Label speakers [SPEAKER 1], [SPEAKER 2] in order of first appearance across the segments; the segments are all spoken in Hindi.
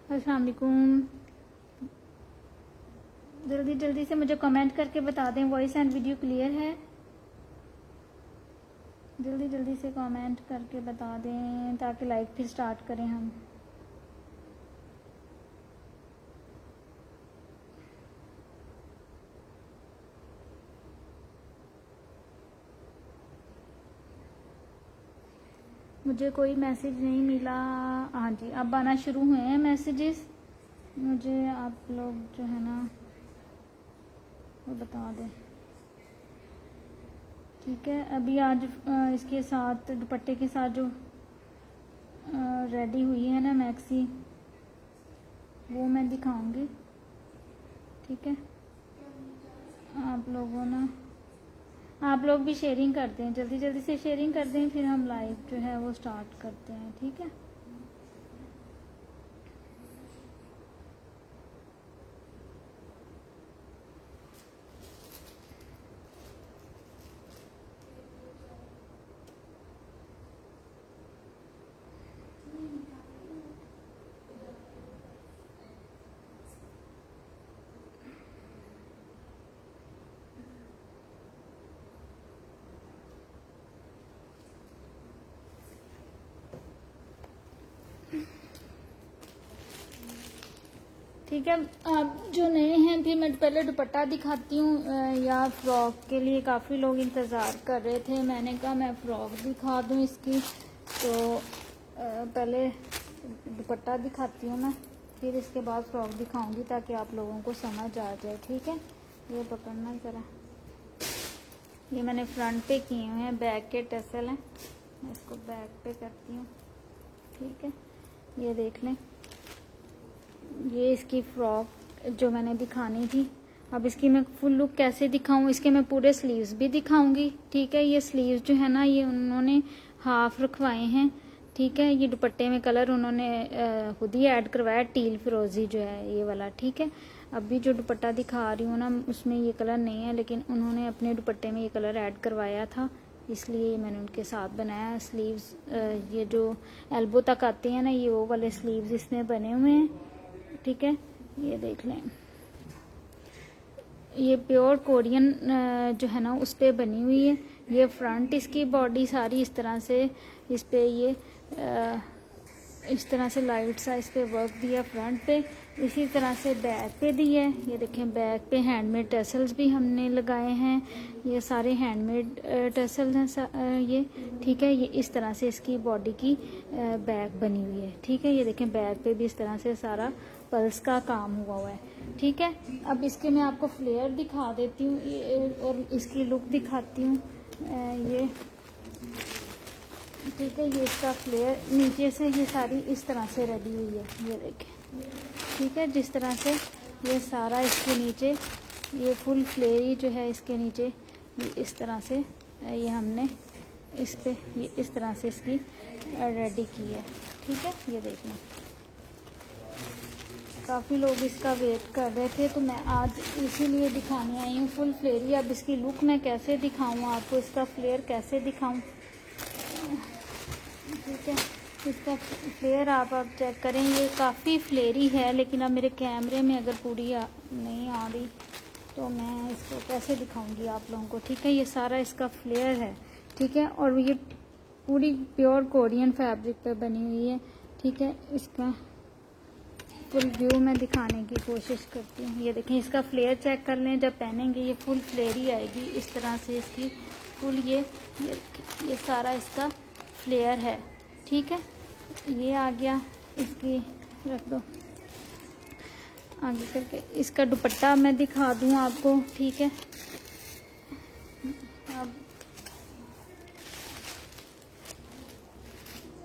[SPEAKER 1] अस्सलाम वालेकुम। जल्दी जल्दी से मुझे कमेंट करके बता दें वॉइस एंड वीडियो क्लियर है। जल्दी जल्दी से कमेंट करके बता दें ताकि लाइव फिर स्टार्ट करें हम। मुझे कोई मैसेज नहीं मिला। हाँ जी, अब आना शुरू हुए हैं मैसेजेस। मुझे आप लोग जो है ना वो बता दें, ठीक है। अभी आज इसके साथ दुपट्टे के साथ जो रेडी हुई है ना मैक्सी, वो मैं दिखाऊंगी, ठीक है। आप लोग भी शेयरिंग करते हैं, जल्दी जल्दी से शेयरिंग कर दें, फिर हम लाइव जो है वो स्टार्ट करते हैं, ठीक है। ठीक है, आप जो नए हैं फिर मैं पहले दुपट्टा दिखाती हूँ। या फ्रॉक के लिए काफ़ी लोग इंतज़ार कर रहे थे, मैंने कहा मैं फ़्रॉक दिखा दूँ इसकी। तो पहले दुपट्टा दिखाती हूँ मैं, फिर इसके बाद फ्रॉक दिखाऊंगी ताकि आप लोगों को समझ आ जाए, ठीक है। ये पकड़ना ज़रा, ये मैंने फ्रंट पे किए हुए हैं, बैक के टसल हैं। मैं इसको बैक पे करती हूँ, ठीक है। ये देख लें, ये इसकी फ्रॉक जो मैंने दिखानी थी। अब इसकी मैं फुल लुक कैसे दिखाऊं, इसके मैं पूरे स्लीव्स भी दिखाऊंगी, ठीक है। ये स्लीव्स जो है ना ये उन्होंने हाफ रखवाए हैं, ठीक है। ये दुपट्टे में कलर उन्होंने खुद ही ऐड करवाया, टील फिरोजी जो है ये वाला, ठीक है। अभी जो दुपट्टा दिखा रही हूँ ना उसमें ये कलर नहीं है, लेकिन उन्होंने अपने दुपट्टे में ये कलर ऐड करवाया था, इसलिए मैंने उनके साथ बनाया। स्लीव्स ये जो एल्बो तक आते हैं ना, ये वो वाले स्लीव्स इसमें बने हुए हैं, ठीक है। ये देख लें, ये प्योर कोरियन जो है ना उस पे बनी हुई है। ये फ्रंट इसकी बॉडी सारी इस तरह से, इस पे ये इस तरह से लाइट सा इस पे वर्क दिया फ्रंट पे, इसी तरह से बैक पे दिया है। ये देखें, बैक पे हैंडमेड टसल्स भी हमने लगाए हैं, ये सारे हैंडमेड टसल्स हैं ये, ठीक है। ये इस तरह से इसकी बॉडी की बैक बनी हुई है, ठीक है। ये देखें, बैक पे भी इस तरह से सारा पल्स का काम हुआ है, ठीक है। अब इसके मैं आपको फ्लेयर दिखा देती हूँ और इसकी लुक दिखाती हूँ, ये ठीक है। ये इसका फ्लेयर नीचे से ये सारी इस तरह से रेडी हुई है, ये देखें, ठीक है। जिस तरह से ये सारा इसके नीचे ये फुल फ्लेयर ही जो है इसके नीचे ये इस तरह से ये हमने इस पे ये इस तरह से इसकी रेडी की है, ठीक है। ये देखना, काफ़ी लोग इसका वेट कर रहे थे, तो मैं आज इसीलिए दिखाने आई हूँ फुल फ्लेयर। अब इसकी लुक मैं कैसे दिखाऊँ आपको, इसका फ्लेयर कैसे दिखाऊँ, ठीक है। इसका फ्लेयर आप चेक करें, ये काफ़ी फ्लेयरी है, लेकिन अब मेरे कैमरे में अगर पूरी नहीं आ रही तो मैं इसको कैसे दिखाऊंगी आप लोगों को, ठीक है। ये सारा इसका फ्लेयर है, ठीक है। और ये पूरी प्योर कोरियन फैब्रिक पे बनी हुई है, ठीक है। इसका फुल व्यू मैं दिखाने की कोशिश करती हूँ। ये देखें, इसका फ्लेयर चेक कर लें, जब पहनेंगे ये फुल फ्लेयर ही आएगी इस तरह से इसकी फुल ये सारा इसका फ्लेयर है, ठीक है। ये आ गया, इसकी रख दो आगे करके। इसका दुपट्टा मैं दिखा दूँ आपको, ठीक है। अब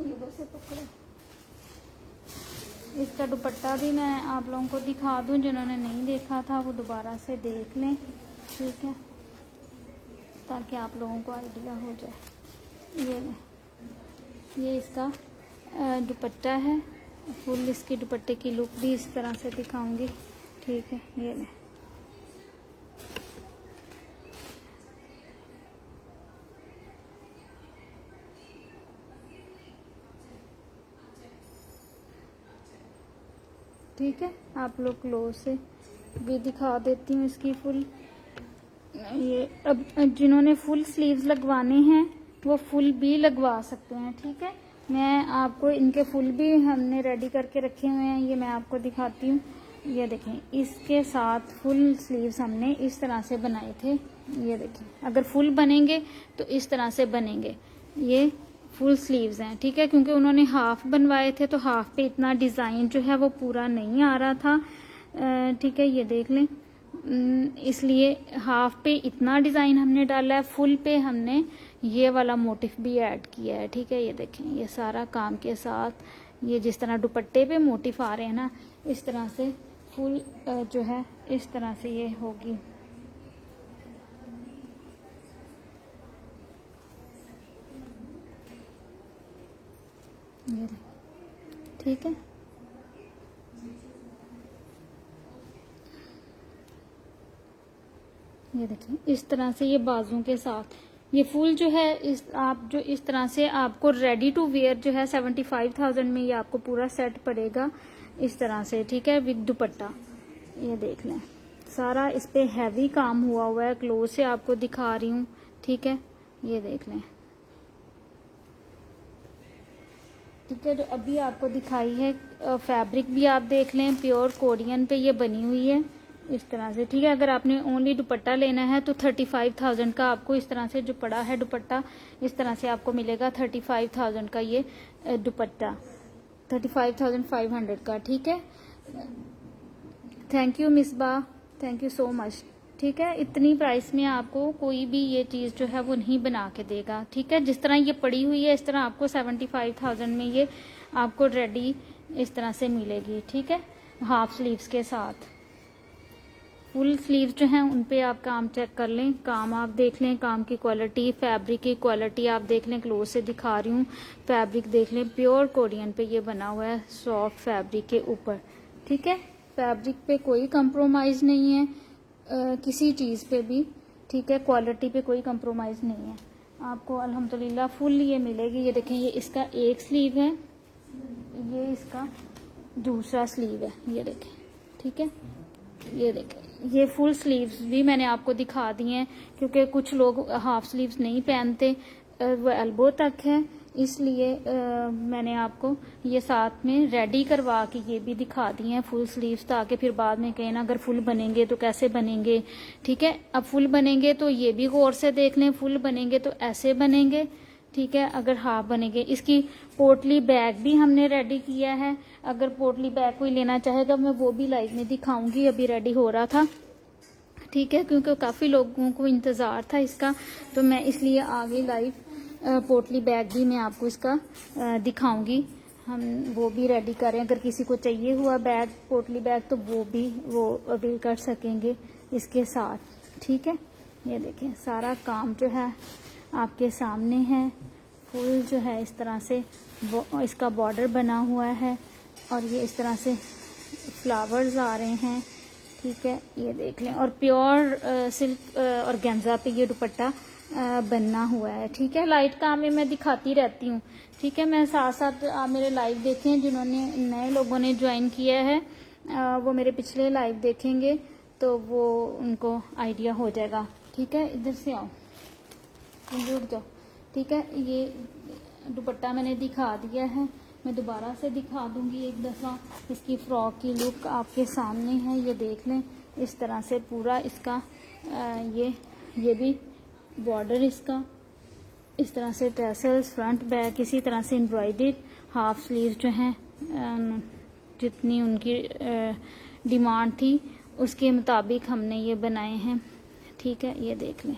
[SPEAKER 1] इधर से पकड़ो, इसका दुपट्टा भी मैं आप लोगों को दिखा दूं, जिन्होंने नहीं देखा था वो दोबारा से देख लें, ठीक है, ताकि आप लोगों को आइडिया हो जाए। ये इसका दुपट्टा है, फुल इसकी दुपट्टे की लुक भी इस तरह से दिखाऊंगी, ठीक है। ये ठीक है, आप लोग क्लोज से भी दिखा देती हूँ इसकी फुल। ये अब जिन्होंने फुल स्लीव्स लगवाने हैं वो फुल भी लगवा सकते हैं। ठीक है, मैं आपको इनके फुल भी हमने रेडी करके रखे हुए हैं, ये मैं आपको दिखाती हूँ। ये देखें, इसके साथ फुल स्लीव्स हमने इस तरह से बनाए थे। ये देखें, अगर फुल बनेंगे तो इस तरह से बनेंगे। ये फुल स्लीव्स हैं। ठीक है, क्योंकि उन्होंने हाफ बनवाए थे तो हाफ पे इतना डिज़ाइन जो है वो पूरा नहीं आ रहा था। ठीक है, ये देख लें, इसलिए हाफ पे इतना डिज़ाइन हमने डाला है, फुल पे हमने ये वाला मोटिफ भी ऐड किया है। ठीक है, ये देखें, ये सारा काम के साथ ये जिस तरह दुपट्टे पे मोटिफ आ रहे हैं ना, इस तरह से फुल जो है इस तरह से ये होगी। ये ठीक है, ये देखिए इस तरह से ये बाजू के साथ ये फुल जो है इस आप जो इस तरह से आपको रेडी टू वेयर जो है 75,000 में ये आपको पूरा सेट पड़ेगा इस तरह से। ठीक है, विद दुपट्टा। ये देख लें, सारा इस पे हैवी काम हुआ है, क्लोज से आपको दिखा रही हूँ। ठीक है, ये देख लें। ठीक है, जो अभी आपको दिखाई है फैब्रिक भी आप देख लें, प्योर कोरियन पे ये बनी हुई है इस तरह से। ठीक है, अगर आपने ओनली दुपट्टा लेना है तो 35,000 का आपको इस तरह से जो पड़ा है दुपट्टा, इस तरह से आपको मिलेगा 35,000 का ये दुपट्टा, 35,500 का। ठीक है, thank you Misbah, thank you so much. ठीक है, इतनी प्राइस में आपको कोई भी ये चीज़ जो है वो नहीं बना के देगा। ठीक है, जिस तरह ये पड़ी हुई है इस तरह आपको 75,000 में ये आपको रेडी इस तरह से मिलेगी। ठीक है, हाफ स्लीव्स के साथ। फुल स्लीव्स जो हैं उन पे आप काम चेक कर लें, काम आप देख लें, काम की क्वालिटी, फैब्रिक की क्वालिटी आप देख लें, क्लोज से दिखा रही हूँ, फैब्रिक देख लें, प्योर कोरियन पे ये बना हुआ है, सॉफ्ट फैब्रिक के ऊपर। ठीक है, फैब्रिक पे कोई कंप्रोमाइज़ नहीं है किसी चीज़ पे भी। ठीक है, क्वालिटी पे कोई कंप्रोमाइज़ नहीं है, आपको अल्हम्दुलिल्लाह फुल ये मिलेगी। ये देखें, ये इसका एक स्लीव है, ये इसका दूसरा स्लीव है, ये देखें। ठीक है, ये देखें, ये फुल स्लीव्स भी मैंने आपको दिखा दिए हैं, क्योंकि कुछ लोग हाफ स्लीव्स नहीं पहनते, वो एल्बो तक है, इसलिए मैंने आपको ये साथ में रेडी करवा के ये भी दिखा दिए हैं फुल स्लीव्स, ताकि फिर बाद में कहें ना अगर फुल बनेंगे तो कैसे बनेंगे। ठीक है, अब फुल बनेंगे तो ये भी गौर से देख लें, फुल बनेंगे तो ऐसे बनेंगे। ठीक है, अगर हाफ बनेंगे, इसकी पोटली बैग भी हमने रेडी किया है, अगर पोटली बैग कोई लेना चाहेगा मैं वो भी लाइव में दिखाऊंगी, अभी रेडी हो रहा था। ठीक है, क्योंकि काफ़ी लोगों को इंतज़ार था इसका, तो मैं इसलिए आ गई लाइव। पोटली बैग भी मैं आपको इसका दिखाऊंगी, हम वो भी रेडी करें, अगर किसी को चाहिए हुआ बैग पोटली बैग तो वो भी वो अवेल कर सकेंगे इसके साथ। ठीक है, ये देखें, सारा काम जो है आपके सामने है, फुल जो है इस तरह से इसका बॉर्डर बना हुआ है और ये इस तरह से फ्लावर्स आ रहे हैं। ठीक है, ये देख लें, और प्योर सिल्क और गेंजा पे ये दुपट्टा बनना हुआ है। ठीक है, लाइट काम में मैं दिखाती रहती हूँ। ठीक है, मैं साथ साथ आप मेरे लाइव देखें, जिन्होंने नए लोगों ने ज्वाइन किया है वो मेरे पिछले लाइव देखेंगे तो वो उनको आइडिया हो जाएगा। ठीक है, इधर से आओ, जुड़ जाओ। ठीक है, ये दुपट्टा मैंने दिखा दिया है, मैं दोबारा से दिखा दूंगी एक दफ़ा। इसकी फ्रॉक की लुक आपके सामने है, ये देख लें, इस तरह से पूरा इसका ये भी बॉर्डर इसका इस तरह से, टैसल्स, फ्रंट बैक इसी तरह से एम्ब्रॉयडर्ड, हाफ स्लीव जो हैं जितनी उनकी डिमांड थी उसके मुताबिक हमने ये बनाए हैं। ठीक है, ये देख लें,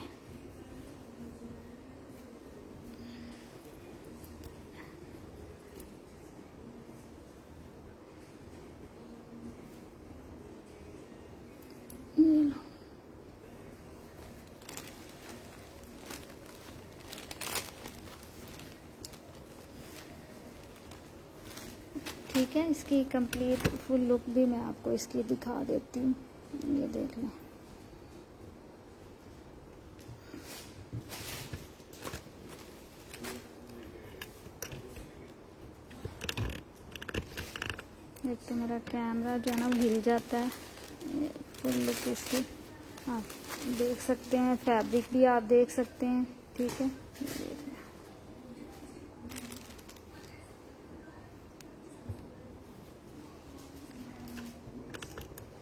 [SPEAKER 1] ठीक है, इसकी कंप्लीट फुल लुक भी मैं आपको इसकी दिखा देती हूँ, ये देख लें। देखते तो मेरा कैमरा जो है ना हिल जाता है। फुल लुक इसकी आप देख सकते हैं, फैब्रिक भी आप देख सकते हैं। ठीक है,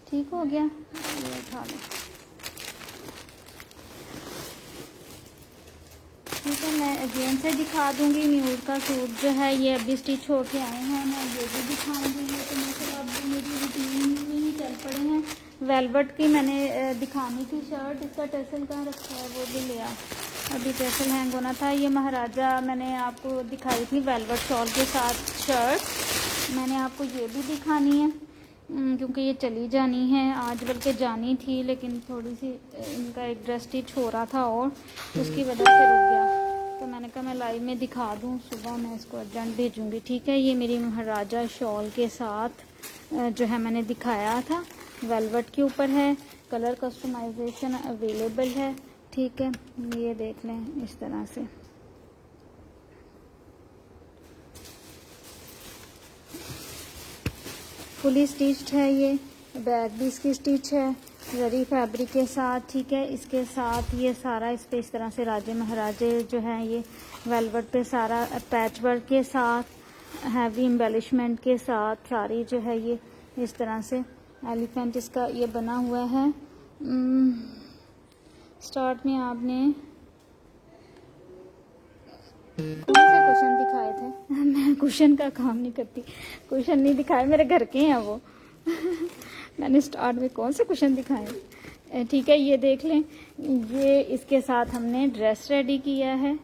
[SPEAKER 1] ठीक हो गया, ये उठा लो। ठीक है, मैं अगेन से दिखा दूंगी। न्यूड का सूट जो है ये अभी स्टिच होके आए हैं, मैं ये भी दिखाऊंगी। ये तो मतलब अब मेरी रूटीन में ही चल पड़े हैं। वेलवेट की मैंने दिखानी थी शर्ट, इसका टसल कहाँ रखा है वो भी लिया, अभी टसल हैंग होना था। ये महाराजा मैंने आपको दिखाई थी वेलवेट शॉल के साथ शर्ट, मैंने आपको ये भी दिखानी है क्योंकि ये चली जानी है आज, बल्कि जानी थी लेकिन थोड़ी सी इनका एक ड्रेस स्टिच हो रहा था और उसकी वजह से रुक गया, तो मैंने कहा मैं लाइव में दिखा दूं, सुबह मैं इसको अर्जेंट भेजूंगी। ठीक है, ये मेरी महाराजा शॉल के साथ जो है मैंने दिखाया था, वेलवेट के ऊपर है, कलर कस्टमाइजेशन अवेलेबल है। ठीक है, ये देख लें इस तरह से। फुली स्टिच्ड है, ये बैक भी इसकी स्टिच है जरी फैब्रिक के साथ। ठीक है, इसके साथ ये सारा इस पे इस तरह से राजे महाराजे जो है ये वेलवेट पे सारा पैच वर्क के साथ हैवी एम्बेलिशमेंट के साथ सारी जो है ये इस तरह से एलिफेंट इसका ये बना हुआ है। स्टार्ट में आपने कौन से क्वेश्चन दिखाए थे? मैं क्वेश्चन का काम नहीं करती, क्वेश्चन नहीं दिखाए, मेरे घर के हैं वो। मैंने स्टार्ट में कौन से क्वेश्चन दिखाए? ठीक है, ये देख लें, ये इसके साथ हमने ड्रेस रेडी किया है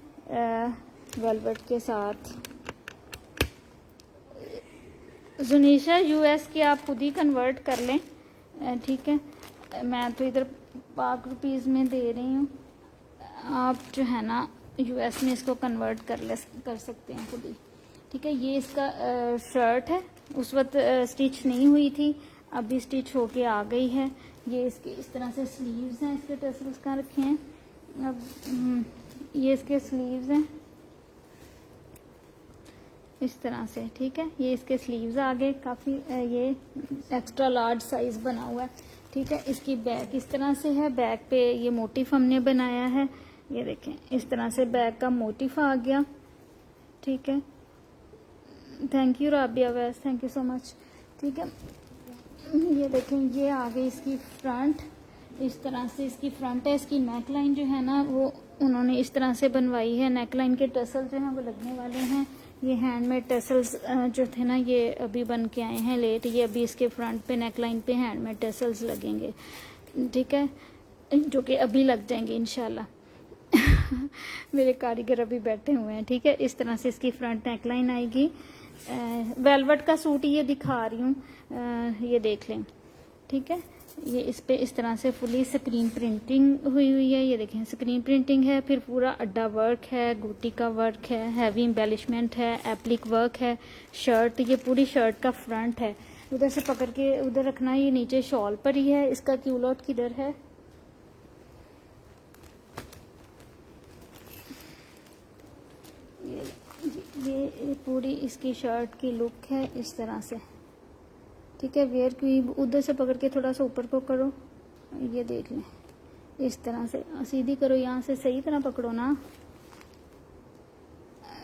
[SPEAKER 1] वेलवेट के साथ। जुनीशा यूएस के आप खुद ही कन्वर्ट कर लें। ठीक है, मैं तो इधर ₹5 में दे रही हूँ, आप जो है ना यूएस में इसको कन्वर्ट कर सकते हैं खुद ही। ठीक है, ये इसका शर्ट है, उस वक्त स्टिच नहीं हुई थी, अभी स्टिच होके आ गई है। ये इसके इस तरह से स्लीव्स हैं, इसके टसल्स कहाँ रखे हैं अब, ये इसके स्लीव्स हैं इस तरह से। ठीक है, ये इसके स्लीव्स आगे काफ़ी ये एक्स्ट्रा लार्ज साइज बना हुआ है। ठीक है, इसकी बैक इस तरह से है, बैक पे ये मोटिफ हमने बनाया है, ये देखें इस तरह से बैक का मोटिफ आ गया। ठीक है, थैंक यू राबिया वैस, थैंक यू सो मच। ठीक है, ये देखें ये आ गई इसकी फ्रंट, इस तरह से इसकी फ्रंट है। इसकी नेक लाइन जो है ना वो उन्होंने इस तरह से बनवाई है, नेक लाइन के टसल जो हैं वो लगने वाले हैं। ये हैंडमेड टसल्स जो थे ना ये अभी बन के आए हैं लेट, ये अभी इसके फ्रंट पे नेक लाइन पे हैंडमेड टसल्स लगेंगे। ठीक है, जो कि अभी लग जाएंगे इंशाल्लाह। मेरे कारीगर अभी बैठे हुए हैं। ठीक है, इस तरह से इसकी फ्रंट नेक लाइन आएगी। वेलवेट का सूट ये दिखा रही हूँ, ये देख लें। ठीक है, ये इस पे इस तरह से फुली स्क्रीन प्रिंटिंग हुई है, ये देखें स्क्रीन प्रिंटिंग है, फिर पूरा अड्डा वर्क है, गोटी का वर्क है, हैवी एम्बेलिशमेंट है, एप्लिक वर्क है। शर्ट ये पूरी शर्ट का फ्रंट है, उधर से पकड़ के उधर रखना, ये नीचे शॉल पर ही है। इसका क्यूलॉट किधर है? ये पूरी इसकी शर्ट की लुक है इस तरह से। ठीक है, वेयर की उधर से पकड़ के थोड़ा सा ऊपर को करो, ये देख लें इस तरह से सीधी करो, यहाँ से सही तरह पकड़ो ना,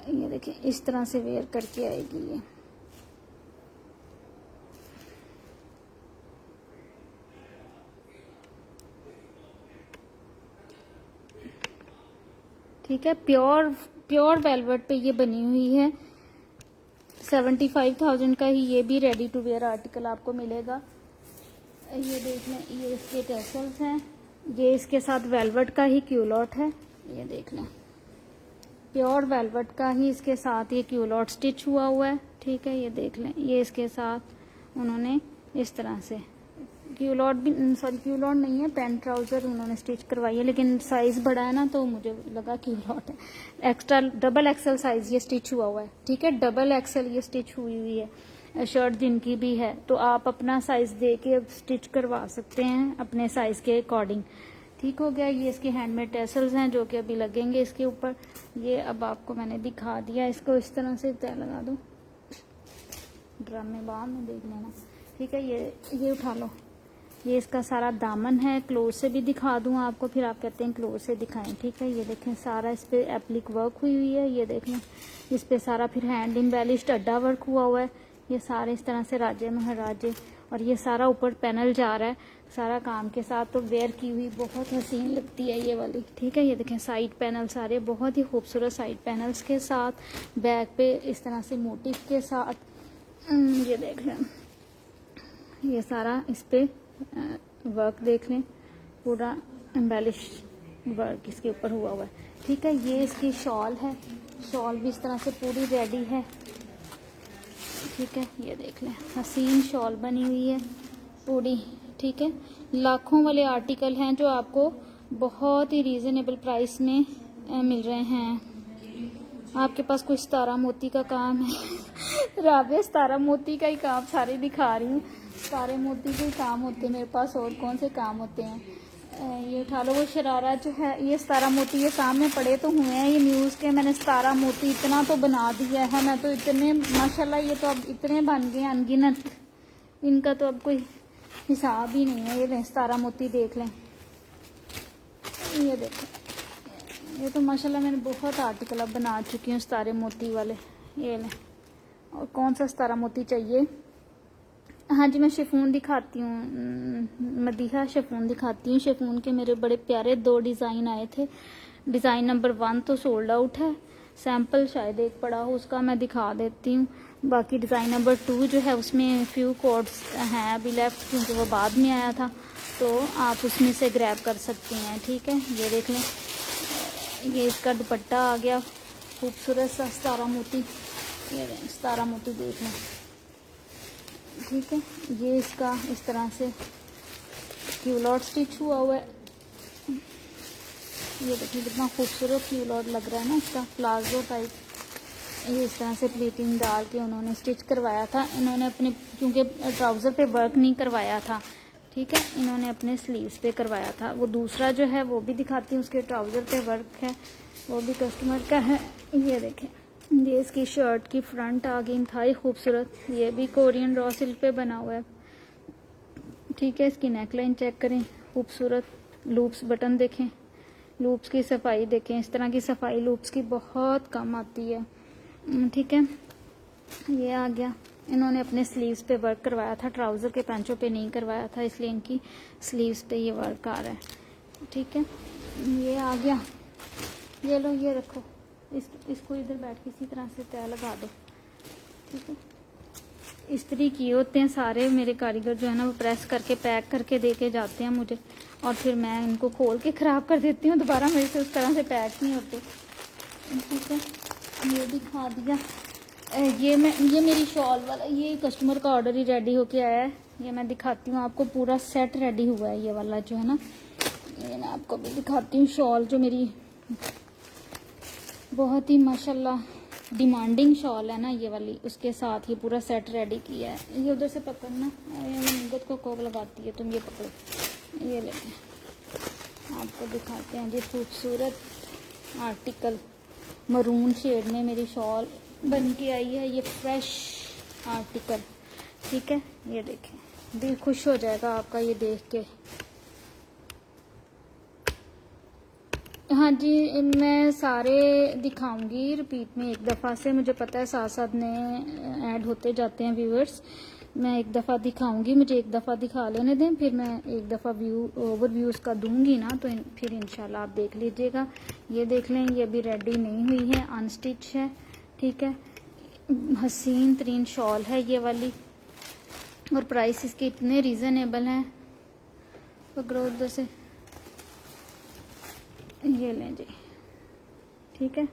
[SPEAKER 1] ये देखें इस तरह से वेयर करके आएगी ये। ठीक है, प्योर वेलवेट पे ये बनी हुई है। 75,000 का ही ये भी रेडी टू वेयर आर्टिकल आपको मिलेगा। ये देख लें, ये इसके टैसल्स हैं, ये इसके साथ वेलवेट का ही क्यूलॉट है, ये देख लें प्योर वेलवेट का ही इसके साथ ये क्यूलॉट स्टिच हुआ हुआ है। ठीक है, ये देख लें, ये इसके साथ उन्होंने इस तरह से क्यूलॉट भी, सॉरी क्यूलॉट नहीं है, पैंट ट्राउजर उन्होंने स्टिच करवाई है, लेकिन साइज बड़ा है ना तो मुझे लगा क्यूलॉट है। एक्स्ट्रा डबल एक्सल साइज ये स्टिच हुआ हुआ है। ठीक है, डबल एक्सल ये स्टिच हुई हुई है शर्ट जिनकी भी है, तो आप अपना साइज दे के स्टिच करवा सकते हैं अपने साइज के अकॉर्डिंग। ठीक हो गया, ये इसके हैंडमेड टैसल्स हैं जो कि अभी लगेंगे इसके ऊपर। ये अब आपको मैंने दिखा दिया, इसको इस तरह से तय लगा दो, ड्रम में बाहर में देख लेना। ठीक है। ये उठा लो। ये इसका सारा दामन है, क्लोज से भी दिखा दूँ आपको, फिर आप कहते हैं क्लोज से दिखाएं, ठीक है। ये देखें सारा इस पर एप्लिक वर्क हुई है, ये देखें इस पे सारा फिर हैंड एम्बेलिश्ड अड्डा वर्क हुआ है। ये सारे इस तरह से राजे महाराजे, और ये सारा ऊपर पैनल जा रहा है सारा काम के साथ, तो वेयर की हुई बहुत हसीन लगती है ये वाली, ठीक है। ये देखें साइड पैनल सारे बहुत ही खूबसूरत साइड पैनल्स के साथ, बैक पे इस तरह से मोटिव के साथ। ये देख लें, ये सारा इस पे वर्क देख लें, पूरा एम्बेलिश वर्क इसके ऊपर हुआ है, ठीक है। ये इसकी शॉल है, शॉल भी इस तरह से पूरी रेडी है, ठीक है। ये देख लें हसीन शॉल बनी हुई है पूरी, ठीक है। लाखों वाले आर्टिकल हैं जो आपको बहुत ही रीज़नेबल प्राइस में मिल रहे हैं। आपके पास कोई सितारा मोती का काम है राबे, सितारा मोती का ही काम सारे दिखा रही हूँ, सितारे मोती के ही काम होते हैं मेरे पास, और कौन से काम होते हैं। ये उठा लो। वो शरारा जो है, ये सितारा मोती ये सामने पड़े तो हुए हैं ये न्यूज़ के, मैंने सितारा मोती इतना तो बना दिया है, मैं तो इतने माशाल्लाह ये तो अब इतने बन गए अनगिनत, इनका तो अब कोई हिसाब ही नहीं है। ये लें सितारा मोती देख लें, ये देखें, ये तो माशाल्लाह मैंने बहुत आर्टिकल अब बना चुकी हूँ सितारे मोती वाले। ये लें, और कौन सा सितारा मोती चाहिए? हाँ जी, मैं शिफॉन दिखाती हूँ, मदीहा शिफॉन दिखाती हूँ। शिफॉन के मेरे बड़े प्यारे 2 डिज़ाइन आए थे। डिज़ाइन नंबर 1 तो सोल्ड आउट है, सैम्पल शायद एक पड़ा हो, उसका मैं दिखा देती हूँ। बाकी डिज़ाइन नंबर 2 जो है उसमें फ्यू कोड्स हैं अभी लेफ्ट, क्योंकि वो बाद में आया था, तो आप उसमें से ग्रैब कर सकती हैं, ठीक है। ये देख लें, ये इसका दुपट्टा आ गया खूबसूरत सा सितारा मोती, ये सितारा मोती देख लें, ठीक है। ये इसका इस तरह से क्यूलॉट स्टिच हुआ है, ये देखिए कितना खूबसूरत क्यूलॉट लग रहा है ना इसका, प्लाजो टाइप। ये इस तरह से प्लीटिंग डाल के उन्होंने स्टिच करवाया था इन्होंने अपने, क्योंकि ट्राउज़र पे वर्क नहीं करवाया था, ठीक है, इन्होंने अपने स्लीव्स पे करवाया था। वो दूसरा जो है वो भी दिखाती हूँ, उसके ट्राउज़र पे वर्क है, वो भी कस्टमर का है। ये देखें, ये इसकी शर्ट की फ्रंट आ गई इंतहाई खूबसूरत, ये भी कोरियन रॉ सिल्क पे बना हुआ है, ठीक है। इसकी नेकलाइन चेक करें, खूबसूरत लूप्स बटन देखें, लूप्स की सफाई देखें, इस तरह की सफाई लूप्स की बहुत कम आती है, ठीक है। ये आ गया, इन्होंने अपने स्लीव्स पे वर्क करवाया था, ट्राउज़र के पैंचों पे नहीं करवाया था, इसलिए इनकी स्लीव्स पे ये वर्क आ रहा है, ठीक है। ये आ गया, ये लो, ये रखो, इसको इधर बैठ के इसी तरह से तय लगा दो, ठीक है। इस्त्री किए होते हैं सारे मेरे कारीगर जो है ना, वो प्रेस करके पैक करके दे के जाते हैं मुझे, और फिर मैं इनको खोल के ख़राब कर देती हूँ, दोबारा मेरे से उस तरह से पैक नहीं होते, ठीक है। ये दिखा दिया। ये मेरी शॉल वाला, ये कस्टमर का ऑर्डर ही रेडी होके आया है, ये मैं दिखाती हूँ आपको, पूरा सेट रेडी हुआ है ये वाला जो है ना, ये मैं आपको भी दिखाती हूँ। शॉल जो मेरी बहुत ही माशाल्लाह डिमांडिंग शॉल है ना ये वाली, उसके साथ ये पूरा सेट रेडी किया है। ये उधर से पकड़ना, मुंगत को कोक लगाती है, तुम ये पकड़ो, ये लेते हैं आपको दिखाते हैं जी खूबसूरत आर्टिकल, मरून शेड में मेरी शॉल बन के आई है, ये फ्रेश आर्टिकल, ठीक है। ये देखें, दिल खुश हो जाएगा आपका ये देख के। हाँ जी, मैं सारे दिखाऊंगी रिपीट में एक दफ़ा से, मुझे पता है साथ साथ नए ऐड होते जाते हैं व्यूअर्स, मैं एक दफ़ा दिखाऊंगी, मुझे एक दफ़ा दिखा लेने दें, फिर मैं एक दफ़ा ओवरव्यू उसका दूंगी ना, तो फिर इंशाल्लाह आप देख लीजिएगा। ये देख लें, ये अभी रेडी नहीं हुई है, अनस्टिच है, ठीक है। हसीन तरीन शॉल है ये वाली, और प्राइस इसके इतने रीज़नेबल हैं, पकड़ो उधर से, ये लें जी, ठीक है।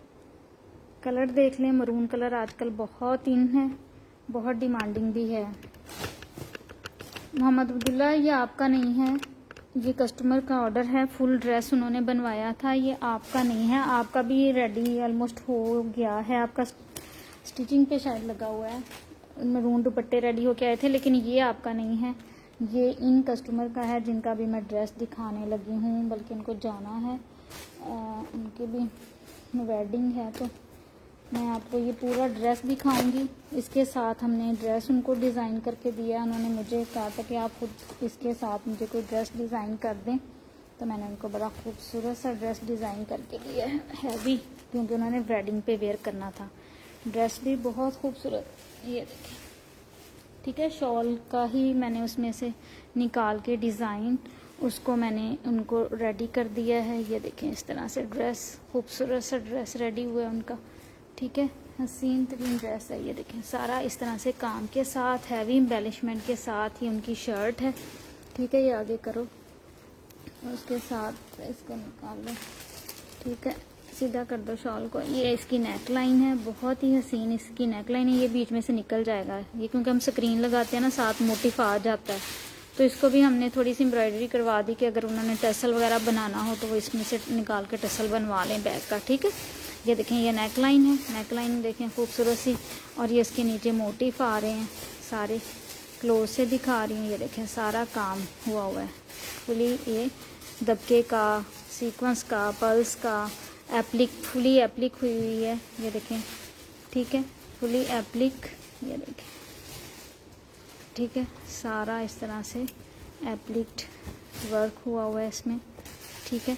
[SPEAKER 1] कलर देख लें, मरून कलर आजकल बहुत इन है, बहुत डिमांडिंग भी है। मोहम्मद अब्दुल्ला, ये आपका नहीं है, ये कस्टमर का ऑर्डर है, फुल ड्रेस उन्होंने बनवाया था, ये आपका नहीं है, आपका भी रेडी ऑलमोस्ट हो गया है, आपका स्टिचिंग पे शायद लगा हुआ है, मरून दुपट्टे रेडी होके आए थे, लेकिन ये आपका नहीं है, ये इन कस्टमर का है जिनका भी मैं ड्रेस दिखाने लगी हूँ, बल्कि इनको जाना है, उनकी भी वेडिंग है, तो मैं आपको ये पूरा ड्रेस दिखाऊंगी। इसके साथ हमने ड्रेस उनको डिज़ाइन करके दिया। उन्होंने मुझे कहा था कि आप खुद इसके साथ मुझे कोई ड्रेस डिज़ाइन कर दें, तो मैंने उनको बड़ा खूबसूरत सा ड्रेस डिज़ाइन करके दिया है, हैवी, क्योंकि उन्होंने वेडिंग पे वेयर करना था। ड्रेस भी बहुत खूबसूरत, ये देखिए, ठीक है। शॉल का ही मैंने उसमें से निकाल के डिज़ाइन उसको मैंने उनको रेडी कर दिया है। ये देखें, इस तरह से ड्रेस, खूबसूरत सा ड्रेस रेडी हुआ है उनका, ठीक है। हसीन तरीन ड्रेस है, ये देखें, सारा इस तरह से काम के साथ, हैवी एम्बेलिशमेंट के साथ ही उनकी शर्ट है, ठीक है। ये आगे करो, उसके साथ इसको निकाल लो, ठीक है, सीधा कर दो शॉल को। ये इसकी नेक लाइन है, बहुत ही हसीन इसकी नेक लाइन है। ये बीच में से निकल जाएगा, ये क्योंकि हम स्क्रीन लगाते हैं ना, साथ मोटिफ आ जाता है, तो इसको भी हमने थोड़ी सी एम्ब्रॉयडरी करवा दी कि अगर उन्होंने टसल वगैरह बनाना हो तो वो इसमें से निकाल के टसल बनवा लें बैक का, ठीक है। ये देखें, ये नेक लाइन है, नेक लाइन देखें खूबसूरत सी, और ये इसके नीचे मोटिफ आ रहे हैं, सारे क्लोज से दिखा रही हूँ। ये देखें, सारा काम हुआ हुआ है फुली, ये दबके का, सीक्वेंस का, पल्स का, एप्लिक, फुली एप्लिक हुई हुई है, ये देखें, ठीक है, फुली एप्लिक, ये देखें, ठीक है। सारा इस तरह से एप्लिक्ड वर्क हुआ हुआ है इसमें, ठीक है।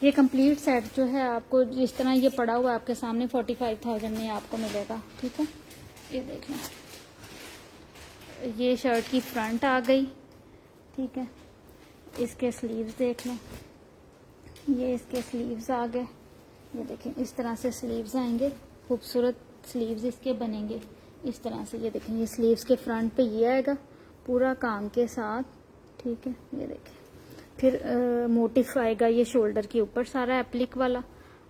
[SPEAKER 1] ये कंप्लीट सेट जो है आपको जिस तरह ये पड़ा हुआ है आपके सामने 45,000 में आपको मिलेगा, ठीक है। ये देख लें, ये शर्ट की फ्रंट आ गई, ठीक है। इसके स्लीव्स देख लें, ये इसके स्लीव्स आ गए, ये देखें, इस तरह से स्लीव्स आएंगे, खूबसूरत स्लीव्स इसके बनेंगे इस तरह से। ये देखें, ये स्लीव्स के फ्रंट पे ये आएगा पूरा काम के साथ, ठीक है। ये देखें, फिर मोटिफ आएगा ये शोल्डर के ऊपर सारा एप्लिक वाला,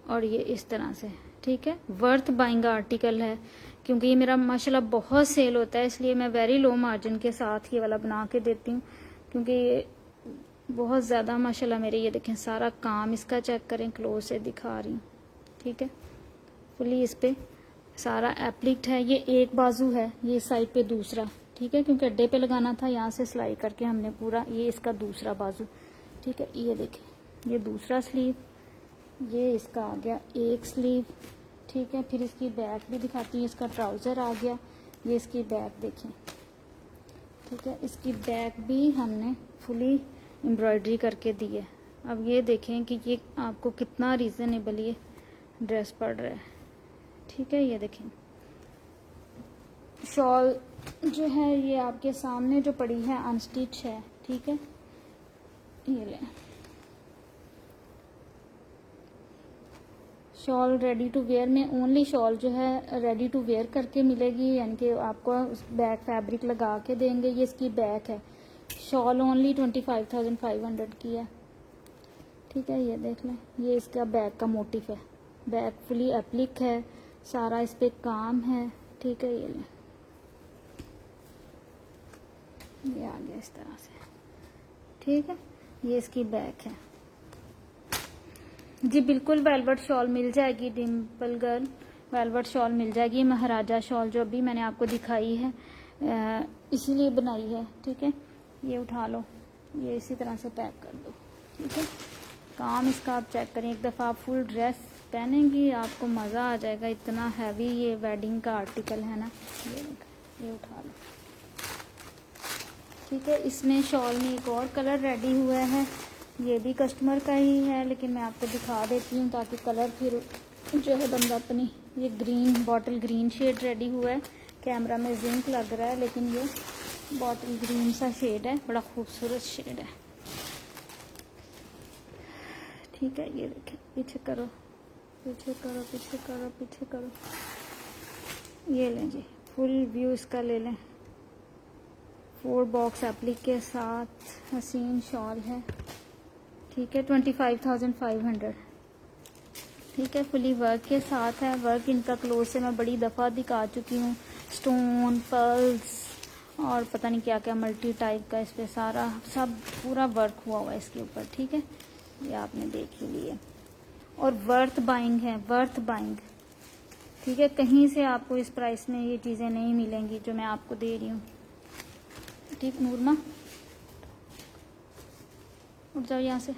[SPEAKER 1] और ये इस तरह से, ठीक है। वर्थ बाइंग आर्टिकल है, क्योंकि ये मेरा माशाल्लाह बहुत सेल होता है, इसलिए मैं वेरी लो मार्जिन के साथ ये वाला बना के देती हूँ, क्योंकि ये बहुत ज़्यादा माशाल्लाह मेरे, ये देखें सारा काम इसका चेक करें, क्लोज से दिखा रही हूँ, ठीक है। फुली इस पे सारा एप्लिक्ड है, ये एक बाजू है, ये साइड पे दूसरा, ठीक है, क्योंकि अड्डे पे लगाना था, यहाँ से सिलाई करके हमने पूरा, ये इसका दूसरा बाजू, ठीक है। ये देखें, ये दूसरा स्लीव, ये इसका आ गया एक स्लीव, ठीक है। फिर इसकी बैक भी दिखाती हूँ, इसका ट्राउज़र आ गया, ये इसकी बैक देखें, ठीक है। इसकी बैक भी हमने फुली एम्ब्रॉयडरी करके दी है। अब ये देखें कि ये आपको कितना रीज़नेबल ये ड्रेस पड़ रहा है, ठीक है। ये देखें, शॉल जो है ये आपके सामने जो पड़ी है अनस्टिच है, ठीक है। ये लें, शॉल रेडी टू वेयर में ओनली शॉल जो है रेडी टू वेयर करके मिलेगी, यानी कि आपको बैक फैब्रिक लगा के देंगे। ये इसकी बैक है, शॉल ओनली 25,500 की है, ठीक है। ये देख लें, ये इसका बैक का मोटिफ है, बैक फुली एप्लिक है, सारा इस पे काम है, ठीक है। ये लें, ये आ गया इस तरह से, ठीक है। ये इसकी बैक है जी, बिल्कुल वेलवेट शॉल मिल जाएगी, डिम्पल गर्ल वेलवेट शॉल मिल जाएगी। महाराजा शॉल जो अभी मैंने आपको दिखाई है इसीलिए बनाई है, ठीक है। ये उठा लो, ये इसी तरह से पैक कर दो, ठीक है। काम इसका आप चेक करें, एक दफ़ा आप फुल ड्रेस पहनेंगी आपको मज़ा आ जाएगा, इतना हैवी ये वेडिंग का आर्टिकल है ना। ये उठा लो, ठीक है। इसमें शॉल में एक और कलर रेडी हुआ है, ये भी कस्टमर का ही है, लेकिन मैं आपको दिखा देती हूँ ताकि कलर फिर जो है बंदा अपनी, ये green, bottle green shade ready हुआ है, कैमरा में जिंक लग रहा है लेकिन ये बॉटल ग्रीन सा शेड है, बड़ा खूबसूरत शेड है, ठीक है। ये देखें, पीछे करो, पीछे करो, पीछे करो, पीछे करो, ये लें जी, फुल व्यू इसका ले लें। 4 बॉक्स एप्लिक के साथ हसीन शॉल है, ठीक है। 25,500, ठीक है। फुली वर्क के साथ है, वर्क इनका क्लोज से मैं बड़ी दफ़ा दिखा चुकी हूँ, स्टोन, पर्ल्स और पता नहीं क्या क्या मल्टी टाइप का इस पे सारा सब पूरा वर्क हुआ हुआ है इसके ऊपर, ठीक है। ये आपने देख ही लिए, और वर्थ बाइंग है, वर्थ बाइंग, ठीक है। कहीं से आपको इस प्राइस में ये चीज़ें नहीं मिलेंगी जो मैं आपको दे रही हूँ, ठीक। नूरमा उठ जाओ यहाँ से,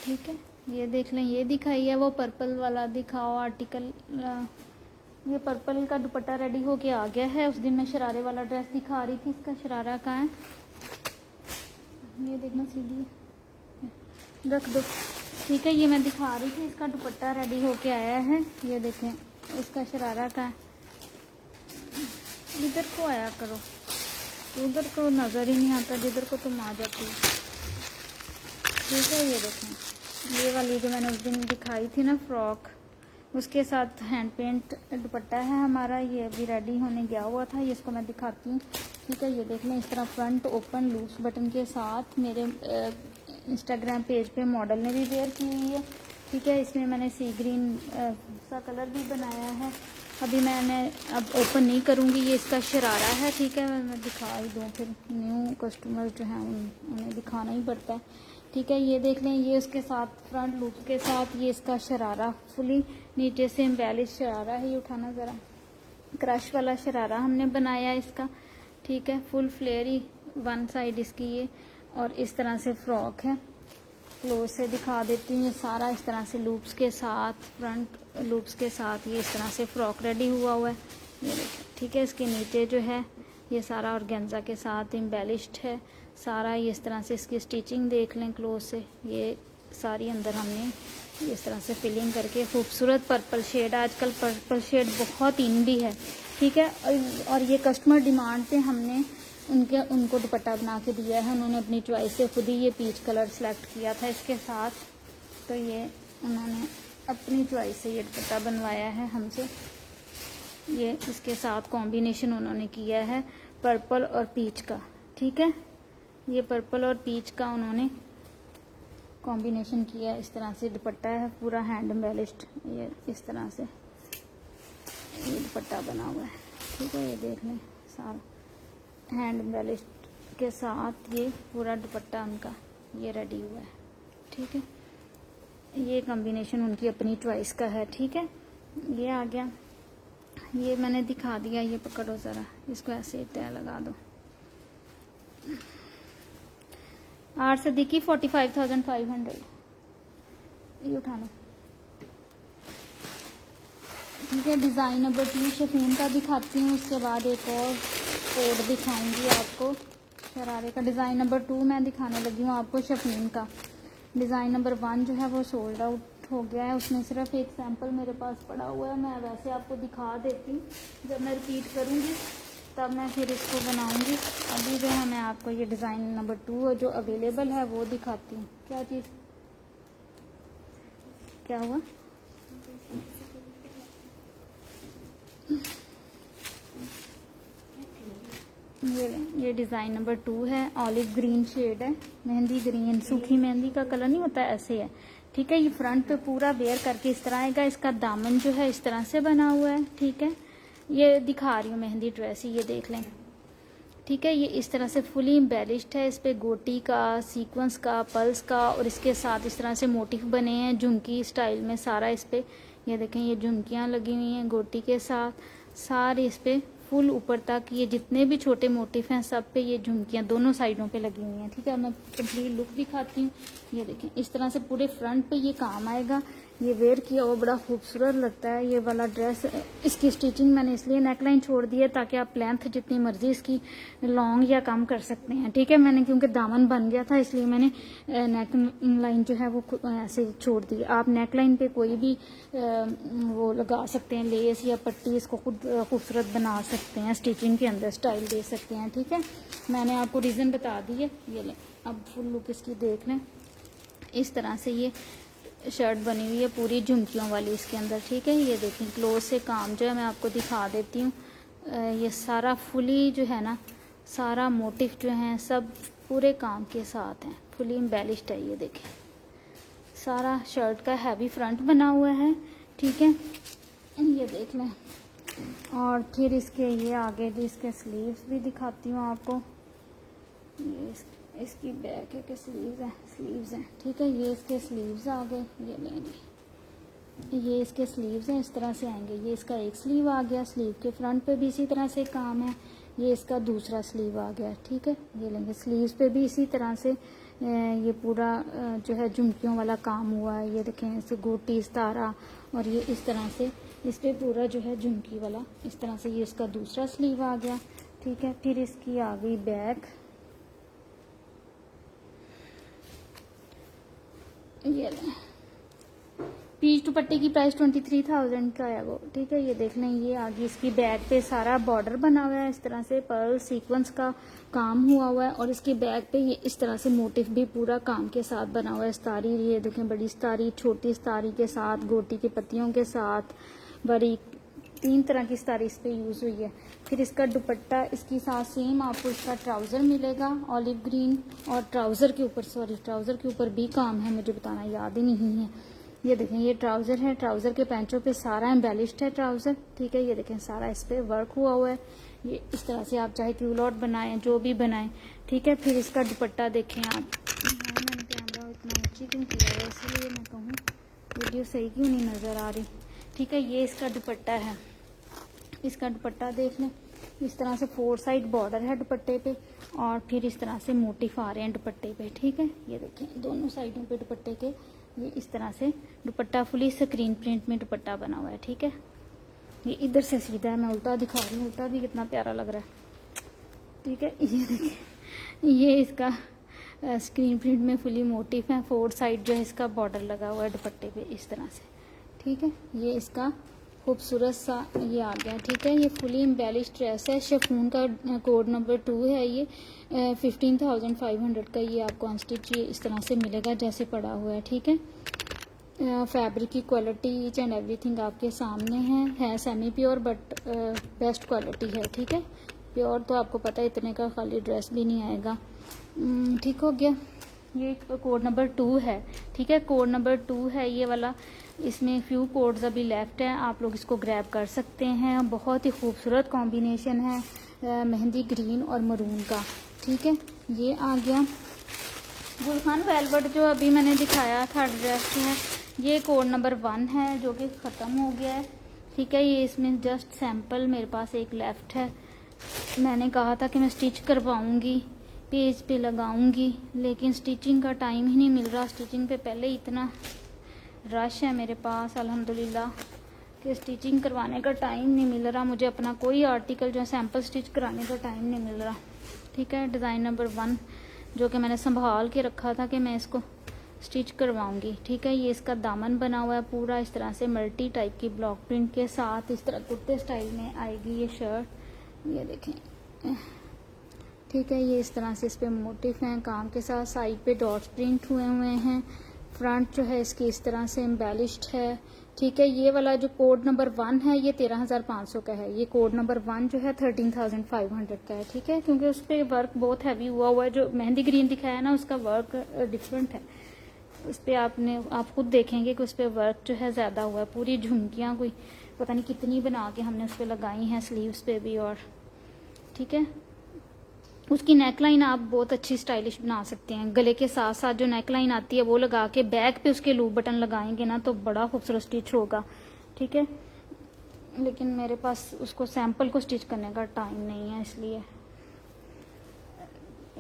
[SPEAKER 1] ठीक है। ये देख लें, ये दिखाई है, वो पर्पल वाला दिखाओ आर्टिकल। ये पर्पल का दुपट्टा रेडी होके आ गया है। उस दिन मैं शरारे वाला ड्रेस दिखा रही थी, इसका शरारा कहाँ है? ये देखना, सीधी रख दो। ठीक है, ये मैं दिखा रही थी, इसका दुपट्टा रेडी होके आया है। ये देखें, इसका शरारा कहाँ है? इधर को आया करो, उधर को नज़र ही नहीं आता, जिधर को तुम आ जाती हो। ठीक है, ये देखें, ये वाली जो मैंने उस दिन दिखाई थी ना फ्रॉक, उसके साथ हैंड पेंट दुपट्टा है हमारा। ये अभी रेडी होने गया हुआ था, ये इसको मैं दिखाती हूँ। ठीक है, ये देख लें, इस तरह फ्रंट ओपन लूज बटन के साथ मेरे इंस्टाग्राम पेज पे मॉडल ने भी वेयर की हुई है। ठीक है, इसमें मैंने सी ग्रीन सा कलर भी बनाया है। अभी मैंने अब ओपन नहीं करूँगी, ये इसका शरारा है। ठीक है, मैं दिखा ही दूँ, फिर न्यू कस्टमर जो हैं उन्हें दिखाना ही पड़ता है। ठीक है, ये देख लें, ये उसके साथ फ्रंट लूप के साथ ये इसका शरारा फुली नीचे से एम्बेलिश शरारा है। ये उठाना ज़रा, क्रश वाला शरारा हमने बनाया इसका। ठीक है, फुल फ्लेयरी वन साइड इसकी ये, और इस तरह से फ्रॉक है। क्लोज से दिखा देती हूँ, ये सारा इस तरह से लूप्स के साथ, फ्रंट लूप्स के साथ ये इस तरह से फ्रॉक रेडी हुआ है। ये देखिए, ठीक है, इसके नीचे जो है ये सारा ऑर्गेन्जा के साथ एम्बेलिश्ड है सारा। ये इस तरह से इसकी स्टिचिंग देख लें क्लोज से, ये सारी अंदर हमने इस तरह से फिलिंग करके खूबसूरत पर्पल शेड, आजकल पर्पल शेड बहुत इन भी है। ठीक है, और ये कस्टमर डिमांड पे हमने उनको दुपट्टा बना के दिया है। उन्होंने अपनी चॉइस से खुद ही ये पीच कलर सेलेक्ट किया था इसके साथ, तो ये उन्होंने अपनी चॉइस से ये दुपट्टा बनवाया है हमसे। ये इसके साथ कॉम्बिनेशन उन्होंने किया है पर्पल और पीच का। ठीक है, ये पर्पल और पीच का उन्होंने कॉम्बिनेशन किया है। इस तरह से दुपट्टा है, पूरा हैंड एम्बेलिश्ड, ये इस तरह से ये दुपट्टा बना हुआ है। ठीक है, ये देख लें, सारा हैंड एम्बेलिश्ड के साथ ये पूरा दुपट्टा उनका ये रेडी हुआ है। ठीक है, ये कॉम्बिनेशन उनकी अपनी चॉइस का है। ठीक है, ये आ गया, ये मैंने दिखा दिया। ये पकड़ो ज़रा, इसको ऐसे तय लगा दो। 8 सदीकी 45,500, ये उठा लो। ठीक है, डिज़ाइन नंबर 2 शफीन का दिखाती हूँ, उसके बाद एक और कोड दिखाऊंगी आपको शरारे का। डिज़ाइन नंबर 2 मैं दिखाने लगी हूँ आपको शफीन का। डिज़ाइन नंबर 1 जो है वो सोल्ड आउट हो गया है, उसमें सिर्फ एक सैंपल मेरे पास पड़ा हुआ है। मैं वैसे आपको दिखा देती हूँ, जब मैं रिपीट करूँगी तब मैं फिर इसको बनाऊँगी। अभी जो है मैं आपको ये डिज़ाइन नंबर 2 जो अवेलेबल है वो दिखाती हूँ। क्या चीज़, क्या हुआ? ये डिज़ाइन नंबर 2 है, ऑलिव ग्रीन शेड है, मेहंदी ग्रीन, सूखी मेहंदी का कलर नहीं होता, ऐसे है। ठीक है, ये फ्रंट पे पूरा वेयर करके इस तरह आएगा। इसका दामन जो है इस तरह से बना हुआ है। ठीक है, ये दिखा रही हूँ मेहंदी ड्रेस, ये देख लें। ठीक है, ये इस तरह से फुली एम्बेलिश्ड है। इस पे गोटी का, सीक्वेंस का, पल्स का, और इसके साथ इस तरह से मोटिफ बने हैं झुमकी स्टाइल में सारा इस पे। ये देखें, ये झुमकियाँ लगी हुई हैं गोटी के साथ, सारे इस पे फुल ऊपर तक ये जितने भी छोटे मोटिफ हैं सब पे ये झुमकियाँ दोनों साइडों पे लगी हुई हैं। ठीक है, मैं कंप्लीट लुक दिखाती हूँ। ये देखें, इस तरह से पूरे फ्रंट पे ये काम आएगा। ये वेयर किया वो बड़ा खूबसूरत लगता है ये वाला ड्रेस। इसकी स्टिचिंग मैंने इसलिए नेकलाइन छोड़ दी है ताकि आप लेंथ जितनी मर्जी इसकी लॉन्ग या कम कर सकते हैं। ठीक है, मैंने क्योंकि दामन बन गया था इसलिए मैंने नेक लाइन जो है वो ऐसे छोड़ दी। आप नेक लाइन पे कोई भी वो लगा सकते हैं, लेस या पट्टी, इसको खुद खूबसूरत बना सकते हैं, स्टिचिंग के अंदर स्टाइल दे सकते हैं। ठीक है, मैंने आपको रीज़न बता दी है। ये लें, अब फुल लुक इसकी देख लें। इस तरह से ये शर्ट बनी हुई है पूरी झुमकियों वाली इसके अंदर। ठीक है, ये देखें क्लोज से काम जो है मैं आपको दिखा देती हूँ। ये सारा फुली जो है ना, सारा मोटिफ जो है सब पूरे काम के साथ हैं, फुली एम्बेलिश्ड है। ये देखें, सारा शर्ट का हैवी फ्रंट बना हुआ है। ठीक है, ये देख लें। और फिर इसके ये आगे भी इसके स्लीव्स भी दिखाती हूँ आपको। ये इसकी बैक है कि स्लीव्स हैं। ठीक है, ये इसके स्लीव्स आ गए, ये लेंगे, ये इसके स्लीव्स हैं, इस तरह से आएंगे। ये इसका एक स्लीव आ गया, स्लीव के फ्रंट पे भी इसी तरह से काम है। ये इसका दूसरा स्लीव आ गया। ठीक है, ये लेंगे, स्लीव्स पे भी इसी तरह से ये पूरा जो है झुमकियों वाला काम हुआ है। ये देखें, इसे गोटी सितारा और ये इस तरह से इस पे पूरा जो है झुमकी वाला इस तरह से। ये इसका दूसरा स्लीव आ गया, ठीक है। फिर इसकी आ गई बैक, ये पीच दुपट्टे की प्राइस 23,000 का है वो, ठीक है। ये देख लें, ये आगे इसकी बैक पे सारा बॉर्डर बना हुआ है, इस तरह से पर्ल सीक्वेंस का काम हुआ हुआ है। और इसकी बैक पे ये इस तरह से मोटिफ भी पूरा काम के साथ बना हुआ है। सितारी, ये देखें, बड़ी सितारी, छोटी सितारी के साथ, गोटी के पत्तियों के साथ, बड़ी 3 तरह की सितारी इस पे यूज हुई है। फिर इसका दुपट्टा इसके साथ सेम आपको इसका ट्राउजर मिलेगा ऑलिव ग्रीन, और ट्राउजर के ऊपर भी काम है, मुझे बताना याद ही नहीं है। ये देखें, ये ट्राउजर है, ट्राउजर के पैंचों पे सारा एम्बेलिश्ड है ट्राउजर, ठीक है। ये देखें, सारा इस पे वर्क हुआ हुआ है। ये इस तरह से आप चाहे क्यूलॉट बनाएं, जो भी बनाएं, ठीक है। फिर इसका दुपट्टा देखें आप, मैंने कैमरा इतना ऊंची क्यों किया है, इसलिए मैं कहूँ वीडियो सही क्यों नहीं नजर आ रही, ठीक है। ये इसका दुपट्टा है, इसका दुपट्टा देख लें, इस तरह से 4 साइड बॉर्डर है दुपट्टे पे, और फिर इस तरह से मोटिफ आ रहे हैं दुपट्टे पे, ठीक है। ये देखें, दोनों साइडों पे दुपट्टे के ये इस तरह से दुपट्टा फुली स्क्रीन प्रिंट में दुपट्टा बना हुआ है, ठीक है। ये इधर से सीधा है, मैं उल्टा दिखा रही हूँ, उल्टा भी कितना प्यारा लग रहा है, ठीक है। ये देखें, ये इसका स्क्रीन प्रिंट में फुली मोटिफ है, 4 साइड जो है इसका बॉर्डर लगा हुआ है दुपट्टे पे इस तरह से, ठीक है। ये इसका खूबसूरत सा ये आ गया, ठीक है। ये फुली एम्बेलिश ड्रेस है, शिफॉन का कोड नंबर 2 है। ये 15,500 का ये आपको अनस्टिच ये इस तरह से मिलेगा जैसे पड़ा हुआ है, ठीक है। फैब्रिक की क्वालिटी ईच एंड एवरीथिंग आपके सामने है semi pure but best quality है, ठीक है। प्योर तो आपको पता है इतने का खाली ड्रेस भी नहीं आएगा, ठीक हो गया। ये कोड नंबर 2 है, ठीक है, कोड नंबर 2 है ये वाला। इसमें फ्यू कोड्स अभी लेफ्ट हैं, आप लोग इसको ग्रैब कर सकते हैं। बहुत ही खूबसूरत कॉम्बिनेशन है मेहंदी ग्रीन और मरून का, ठीक है। ये आ गया गुलखान वेलवेट, जो अभी मैंने दिखाया था ड्रेस है, ये कोड नंबर 1 है जो कि ख़त्म हो गया है, ठीक है। ये इसमें जस्ट सैंपल मेरे पास एक लेफ्ट है। मैंने कहा था कि मैं स्टिच करवाऊँगी, पेज पे लगाऊंगी, लेकिन स्टिचिंग का टाइम ही नहीं मिल रहा। स्टिचिंग पे पहले ही इतना रश है मेरे पास अल्हम्दुलिल्लाह कि स्टिचिंग करवाने का टाइम नहीं मिल रहा मुझे। अपना कोई आर्टिकल जो है सैंपल स्टिच कराने का टाइम नहीं मिल रहा, ठीक है। डिज़ाइन नंबर 1 जो कि मैंने संभाल के रखा था कि मैं इसको स्टिच करवाऊंगी, ठीक है। ये इसका दामन बना हुआ है पूरा इस तरह से मल्टी टाइप की ब्लॉक प्रिंट के साथ, इस तरह कुर्ते स्टाइल में आएगी ये शर्ट, ये देखें, ठीक है। ये इस तरह से इस पे मोटिफ हैं काम के साथ, साइड पे डॉट्स प्रिंट हुए हैं। फ्रंट जो है इसकी इस तरह से एम्बेलिश्ड है, ठीक है। ये वाला जो कोड नंबर 1 है ये 13,500 का है। ये कोड नंबर 1 जो है 13,500 का है, ठीक है। क्योंकि उस पर वर्क बहुत हैवी हुआ है, जो मेहंदी ग्रीन दिखाया है ना उसका वर्क डिफरेंट है। उस पर आप खुद देखेंगे कि उस पर वर्क जो है ज़्यादा हुआ है। पूरी झुमकियाँ कोई पता नहीं कितनी बना के हमने उस पर लगाई हैं, स्लीव्स पे भी, और ठीक है। उसकी नेकलाइन आप बहुत अच्छी स्टाइलिश बना सकते हैं। गले के साथ साथ जो नेकलाइन आती है वो लगा के बैक पे उसके लूप बटन लगाएंगे ना तो बड़ा खूबसूरत स्टिच होगा, ठीक है। लेकिन मेरे पास उसको सैंपल को स्टिच करने का टाइम नहीं है, इसलिए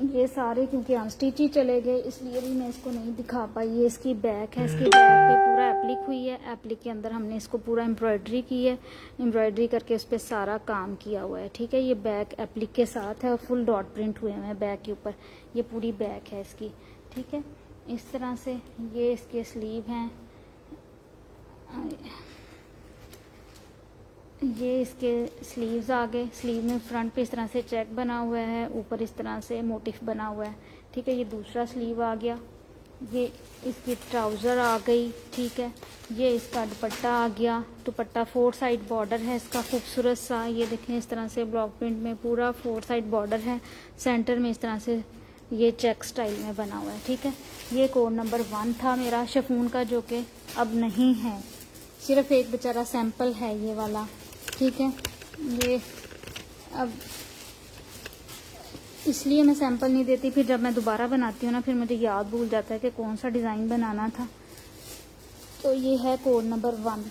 [SPEAKER 1] ये सारे क्योंकि अनस्टिच ही चले गए इसलिए भी मैं इसको नहीं दिखा पाई। ये इसकी बैक है, इसकी बैक पे पूरा एप्लिक हुई है, एप्लिक के अंदर हमने इसको पूरा एम्ब्रॉयडरी की है, एम्ब्रॉयडरी करके उस पर सारा काम किया हुआ है, ठीक है। ये बैक एप्लिक के साथ है और फुल डॉट प्रिंट हुए हैं बैक के ऊपर, ये पूरी बैक है इसकी, ठीक है। इस तरह से ये इसके स्लीव हैं, ये इसके स्लीव्स आ गए। स्लीव में फ्रंट पे इस तरह से चेक बना हुआ है, ऊपर इस तरह से मोटिफ बना हुआ है, ठीक है। ये दूसरा स्लीव आ गया, ये इसकी ट्राउज़र आ गई, ठीक है। ये इसका दुपट्टा आ गया, दुपट्टा 4 साइड बॉर्डर है इसका खूबसूरत सा, ये देखें इस तरह से ब्लॉक प्रिंट में पूरा 4 साइड बॉर्डर है, सेंटर में इस तरह से ये चेक स्टाइल में बना हुआ है, ठीक है। ये कोड नंबर 1 था मेरा शिफॉन का, जो कि अब नहीं है, सिर्फ एक बेचारा सैंपल है ये वाला, ठीक है। ये अब इसलिए मैं सैंपल नहीं देती, फिर जब मैं दोबारा बनाती हूँ ना फिर मुझे याद भूल जाता है कि कौन सा डिज़ाइन बनाना था। तो ये है कोड नंबर 1,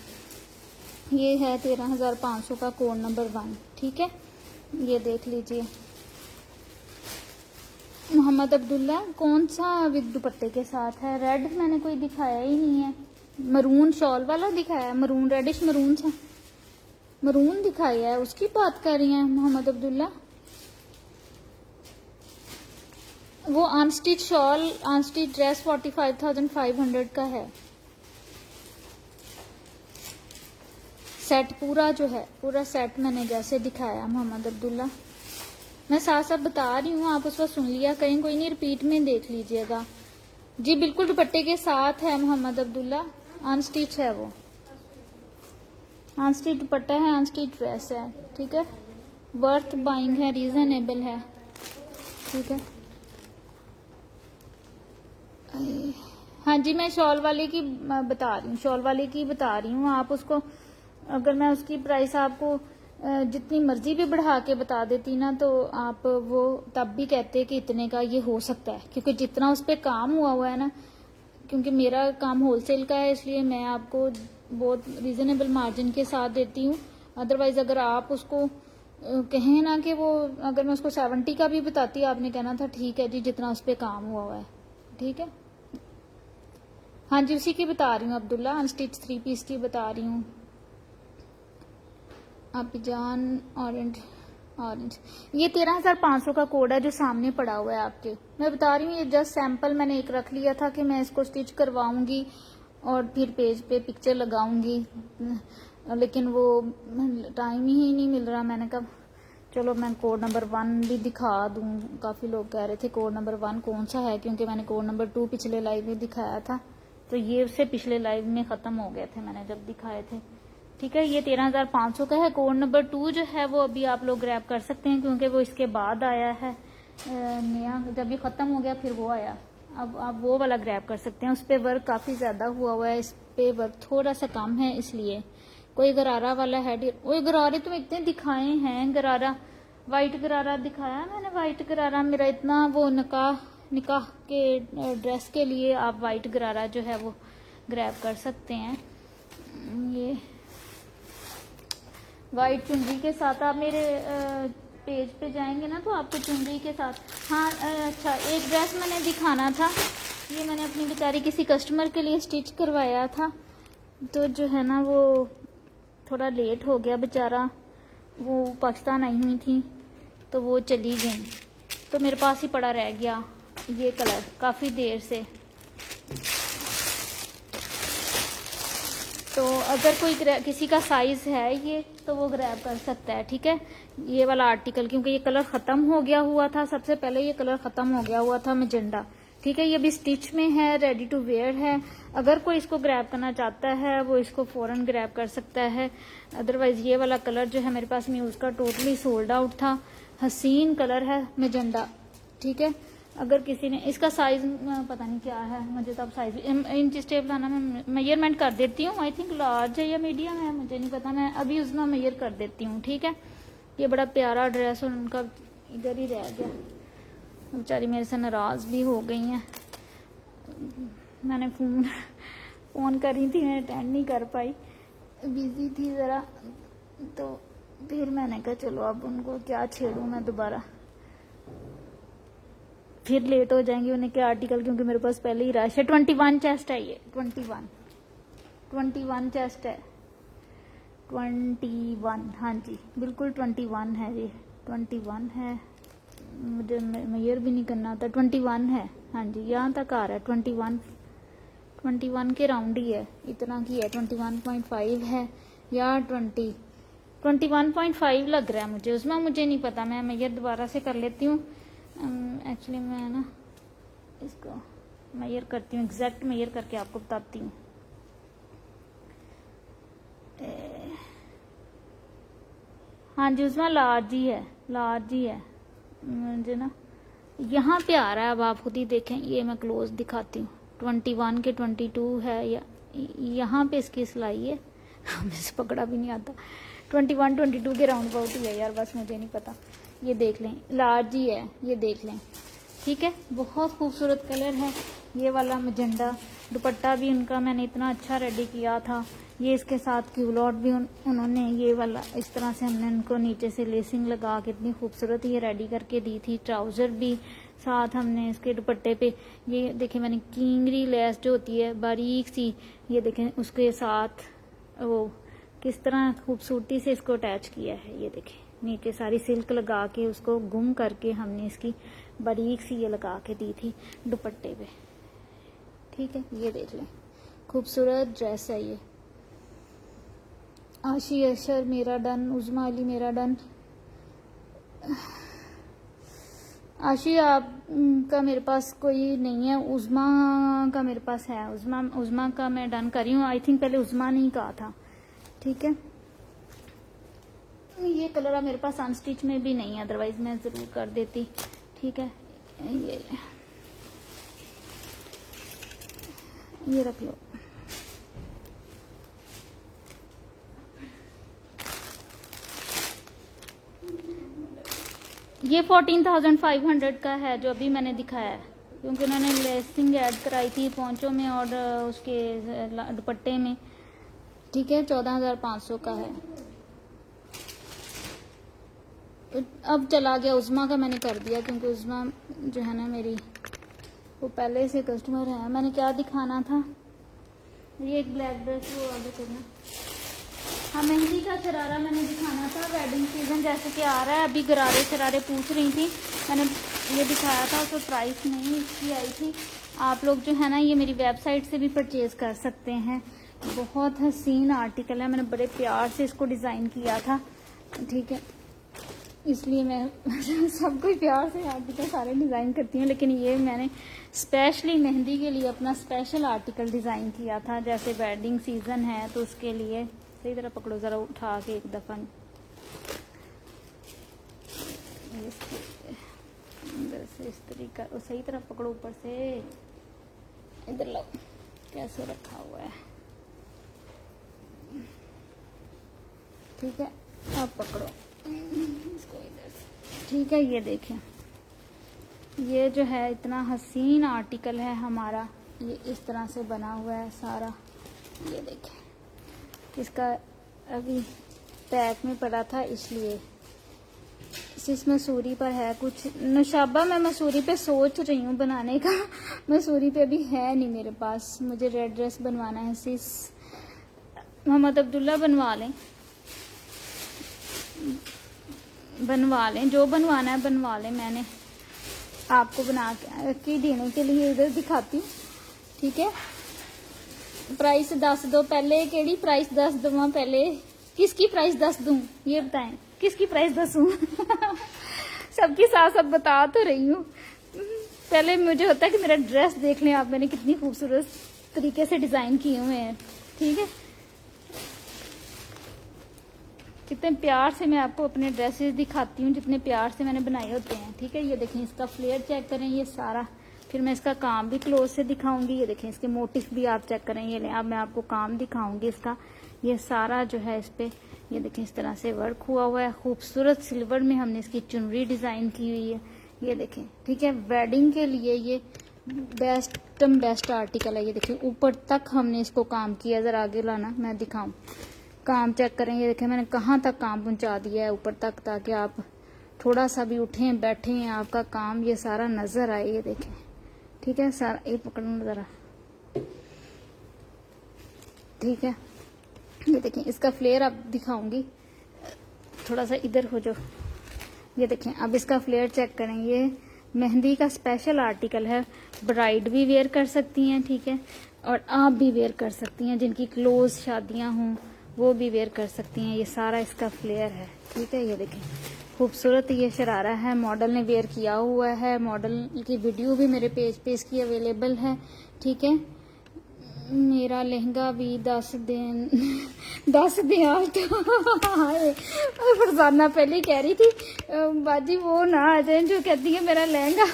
[SPEAKER 1] ये है 13,500 का कोड नंबर 1, ठीक है। ये देख लीजिए, मोहम्मद अब्दुल्ला, कौन सा विद दुपट्टे के साथ है? रेड मैंने कोई दिखाया ही नहीं है, मरून शॉल वाला दिखाया है, मरून रेडिश मरून सा मरून दिखाया है, उसकी बात कर रही हैं मोहम्मद अब्दुल्ला। वो अनस्टिच शॉल अनस्टिच ड्रेस 45,500 का है। सेट पूरा जो है, पूरा सेट मैंने जैसे दिखाया मोहम्मद अब्दुल्ला, मैं साथ साथ बता रही हूँ, आप उस वक्त सुन लिया कहीं, कोई नहीं, रिपीट में देख लीजिएगा जी। बिल्कुल दुपट्टे के साथ है मोहम्मद अब्दुल्ला, अनस्टिच है वो, अनस्टिच दुपट्टा है, अनस्टिच ड्रेस है, ठीक है। वर्थ बाइंग है, रीजनेबल है, ठीक है। हाँ जी, मैं शॉल वाले की बता रही हूँ, शॉल वाले की बता रही हूँ। आप उसको, अगर मैं उसकी प्राइस आपको जितनी मर्जी भी बढ़ा के बता देती ना, तो आप वो तब भी कहते कि इतने का ये हो सकता है, क्योंकि जितना उस पर काम हुआ है ना, क्योंकि मेरा काम होलसेल का है, इसलिए मैं आपको बहुत रीजनेबल मार्जिन के साथ देती हूँ। अदरवाइज अगर आप उसको कहें ना कि वो, अगर मैं उसको 70 का भी बताती, आपने कहना था ठीक है जी, जितना उस पर काम हुआ है, ठीक है। हाँ जी, उसी की बता रही हूँ अब्दुल्ला, अनस्टिच 3 पीस की बता रही हूँ। अभिजान ऑरेंज ऑरेंज, ये 13,500 का कोड है जो सामने पड़ा हुआ है आपके। मैं बता रही हूँ, ये जस्ट सैंपल मैंने एक रख लिया था कि मैं इसको स्टिच करवाऊंगी और फिर पेज पे पिक्चर लगाऊंगी, लेकिन वो टाइम ही नहीं मिल रहा। मैंने कहा चलो मैं कोड नंबर 1 भी दिखा दूं, काफ़ी लोग कह रहे थे कोड नंबर 1 कौन सा है, क्योंकि मैंने कोड नंबर 2 पिछले लाइव में दिखाया था, तो ये उससे पिछले लाइव में ख़त्म हो गए थे मैंने जब दिखाए थे, ठीक है। ये 13,500 का है। कोड नंबर 2 जो है वो अभी आप लोग ग्रैब कर सकते हैं, क्योंकि वो इसके बाद आया है नया, जब ये ख़त्म हो गया फिर वो आया, अब आप वो वाला ग्रैब कर सकते हैं। उस पर वर्क काफ़ी ज़्यादा हुआ है, इस पे वर्क थोड़ा सा कम है, इसलिए। कोई गरारा वाला है, वो गरारे तो इतने दिखाए हैं, गरारा वाइट गरारा दिखाया मैंने, वाइट गरारा मेरा इतना, वो निकाह के ड्रेस के लिए आप वाइट गरारा जो है वो ग्रैब कर सकते हैं। ये वाइट चुनरी के साथ आप मेरे पेज पे जाएंगे ना, तो आपको चुनरी के साथ, हाँ अच्छा, एक ड्रेस मैंने दिखाना था, ये मैंने अपनी बेचारी किसी कस्टमर के लिए स्टिच करवाया था, तो जो है ना वो थोड़ा लेट हो गया बेचारा, वो पाकिस्तान आई हुई थी तो वो चली गई, तो मेरे पास ही पड़ा रह गया ये कलर काफ़ी देर से। तो अगर कोई किसी का साइज है ये, तो वो ग्रैब कर सकता है, ठीक है, ये वाला आर्टिकल, क्योंकि ये कलर ख़त्म हो गया हुआ था, सबसे पहले ये कलर ख़त्म हो गया हुआ था मैजेंडा, ठीक है। ये भी स्टिच में है, रेडी टू वेयर है। अगर कोई इसको ग्रैब करना चाहता है वो इसको फ़ौरन ग्रैब कर सकता है। अदरवाइज़ ये वाला कलर जो है मेरे पास में उसका टोटली सोल्ड आउट था, हसीन कलर है मैजेंडा, ठीक है। अगर किसी ने इसका साइज पता नहीं क्या है, मुझे तो अब साइज इंच टेप लाना, मैं मेजरमेंट कर देती हूँ, आई थिंक लार्ज है या मीडियम है, मुझे नहीं पता, मैं अभी उसमें मेजर कर देती हूँ, ठीक है। ये बड़ा प्यारा ड्रेस और उनका इधर ही रह गया, बेचारी मेरे से नाराज़ भी हो गई हैं। मैंने फ़ोन करी थी, मैं अटेंड नहीं कर पाई, बिज़ी थी ज़रा, तो फिर मैंने कहा चलो अब उनको क्या छेड़ूँ मैं दोबारा, फिर लेट हो जाएंगे उन्हें क्या आर्टिकल, क्योंकि मेरे पास पहले ही रश है। 21 चेस्ट है ये, 21 चेस्ट है, 21, हाँ जी बिल्कुल 21 है, ये 21 है, मुझे मेजर भी नहीं करना था, 21 है, हाँ जी यहाँ तक आ रहा है, 21 के राउंड ही है, इतना की है, 21.5 है या 21.5 लग रहा है मुझे, उसमें मुझे नहीं पता, मैं मेजर दोबारा से कर लेती हूँ। एक्चुअली मैं ना इसको मेजर करती हूँ, एग्जैक्ट मेजर करके आपको बताती हूँ। हाँ जी उसमें लार्ज ही है मुझे ना, यहाँ पे आ रहा है, अब आप खुद ही देखें, ये मैं क्लोज दिखाती हूँ, 21 के 22 है, या यहाँ पे इसकी सिलाई है, मुझे से पकड़ा भी नहीं आता, 21-22 के राउंड अबाउट ही है यार, बस मुझे नहीं पता, ये देख लें लार्ज ही है, ये देख लें, ठीक है। बहुत खूबसूरत कलर है, ये वाला मजेंडा दुपट्टा भी उनका मैंने इतना अच्छा रेडी किया था। ये इसके साथ क्यूलॉट भी उन्होंने ये वाला इस तरह से हमने उनको नीचे से लेसिंग लगा के इतनी खूबसूरत ये रेडी करके दी थी। ट्राउज़र भी साथ हमने इसके दुपट्टे पे ये देखें मैंने किंगरी लेस जो होती है बारीक सी, ये देखें उसके साथ वो किस तरह खूबसूरती से इसको अटैच किया है। ये देखें नीचे सारी सिल्क लगा के उसको गुम करके हमने इसकी बारीक सी ये लगा के दी थी दुपट्टे पे। ठीक है, ये देख लें खूबसूरत ड्रेस है ये। आशी अशर मेरा डन, उज़मा अली मेरा डन। आशी आप का मेरे पास कोई नहीं है, उज़मा का मेरे पास है। उज़मा का मैं डन कर रही हूँ। आई थिंक पहले उज़मा नहीं कहा था। ठीक है, ये कलर अब मेरे पास अनस्टिच में भी नहीं है, अदरवाइज मैं ज़रूर कर देती। ठीक है, ये रख लो। ये 14,500 का है जो अभी मैंने दिखाया है, क्योंकि उन्होंने लेसिंग ऐड कराई थी पोंचों में और उसके दुपट्टे में। ठीक है, 14,500 का है। अब चला गया उज़मा का, मैंने कर दिया क्योंकि उज़मा जो है ना मेरी वो पहले से कस्टमर है। मैंने क्या दिखाना था, ये एक ब्लैक ड्रेस वो ऑर्डर करना। हाँ, मेहंदी का शरारा मैंने दिखाना था। वेडिंग सीजन जैसे कि आ रहा है, अभी गरारे शरारे पूछ रही थी, मैंने ये दिखाया था। उसको प्राइस नहीं इसकी आई थी। आप लोग जो है ना ये मेरी वेबसाइट से भी परचेज़ कर सकते हैं। बहुत हसीन आर्टिकल है, मैंने बड़े प्यार से इसको डिज़ाइन किया था। ठीक है, इसलिए मैं सब कुछ प्यार से आर्टिकल सारे डिज़ाइन करती हूँ, लेकिन ये मैंने स्पेशली मेहंदी के लिए अपना स्पेशल आर्टिकल डिज़ाइन किया था। जैसे वेडिंग सीज़न है तो उसके लिए। सही तरह पकड़ो ज़रा उठा के एक दफ़ा, अंदर से इस तरीका, और सही तरह पकड़ो ऊपर से। इधर लो कैसे रखा हुआ है। ठीक है, अब पकड़ो इसको इधर से। ठीक है, ये देखें ये जो है इतना हसीन आर्टिकल है हमारा, ये इस तरह से बना हुआ है सारा। ये देखें, इसका अभी पैक में पड़ा था इसलिए। इस मसूरी पर है कुछ नशाबा, मैं मसूरी पे सोच रही हूँ बनाने का। मसूरी पे अभी है नहीं मेरे पास। मुझे रेड ड्रेस बनवाना है। सिस मोहम्मद अब्दुल्ला बनवा लें जो बनवाना है बनवा लें। मैंने आपको बना के देने के लिए इधर दिखाती हूँ। ठीक है, प्राइस दस दो पहले। केड़ी प्राइस दस दूँ पहले? किसकी प्राइस दस दूँ ये बताएं, किसकी प्राइस दसूँ? सबकी साथ साथ बता तो रही हूँ। पहले मुझे होता है कि मेरा ड्रेस देख लें आप, मैंने कितनी खूबसूरत तरीके से डिज़ाइन किए हुए हैं। ठीक है, कितने प्यार से मैं आपको अपने ड्रेसेस दिखाती हूँ, जितने प्यार से मैंने बनाए होते हैं। ठीक है, ये देखें इसका फ्लेयर चेक करें, ये सारा। फिर मैं इसका काम भी क्लोज से दिखाऊंगी। ये देखें इसके मोटिफ भी आप चेक करें। ये लें, अब मैं आपको काम दिखाऊंगी इसका। ये सारा जो है इस पे ये देखें इस तरह से वर्क हुआ हुआ है। खूबसूरत सिल्वर में हमने इसकी चुनरी डिज़ाइन की हुई है। ये देखें, ठीक है, वेडिंग के लिए ये बेस्ट आर्टिकल है। ये देखें ऊपर तक हमने इसको काम किया। ज़रा आगे लाना मैं दिखाऊं, काम चेक करें। ये देखें मैंने कहाँ तक काम पहुँचा दिया है ऊपर तक, ताकि आप थोड़ा सा भी उठें बैठें आपका काम ये सारा नज़र आए। ये देखें, ठीक है, सारा ये पकड़ना ज़रा। ठीक है, ये देखें इसका फ्लेयर अब दिखाऊंगी, थोड़ा सा इधर हो जाओ। ये देखें अब इसका फ्लेयर चेक करें। ये मेहंदी का स्पेशल आर्टिकल है, ब्राइड भी वेयर कर सकती हैं। ठीक है, और आप भी वेयर कर सकती हैं, जिनकी क्लोज शादियां हों वो भी वेयर कर सकती हैं। ये सारा इसका फ्लेयर है। ठीक है, ये देखें खूबसूरत ये शरारा है, मॉडल ने वेयर किया हुआ है। मॉडल की वीडियो भी मेरे पेज पे इसकी अवेलेबल है। ठीक है, मेरा लहंगा भी 10 दिन आज तो फरजाना पहले कह रही थी बाजी वो ना आ जाए जो कहती है मेरा लहंगा।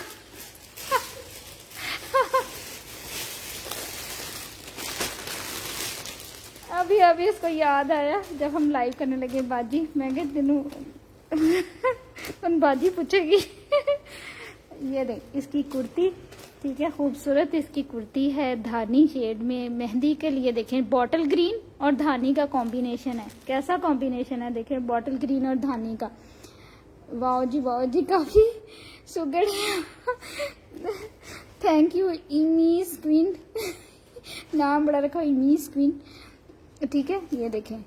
[SPEAKER 1] अभी इसको याद आया जब हम लाइव करने लगे बाजी, मैं कह तेनू उन बाजी पूछेगी। ये देख इसकी कुर्ती, ठीक है, खूबसूरत इसकी कुर्ती है धानी शेड में। मेहंदी के लिए देखें बॉटल ग्रीन और धानी का कॉम्बिनेशन है, कैसा कॉम्बिनेशन है देखें, बॉटल ग्रीन और धानी का। वाह जी काफी sugar thank you images queen नाम बड़ा रखा इमीज क्वीन। ठीक है, ये देखें,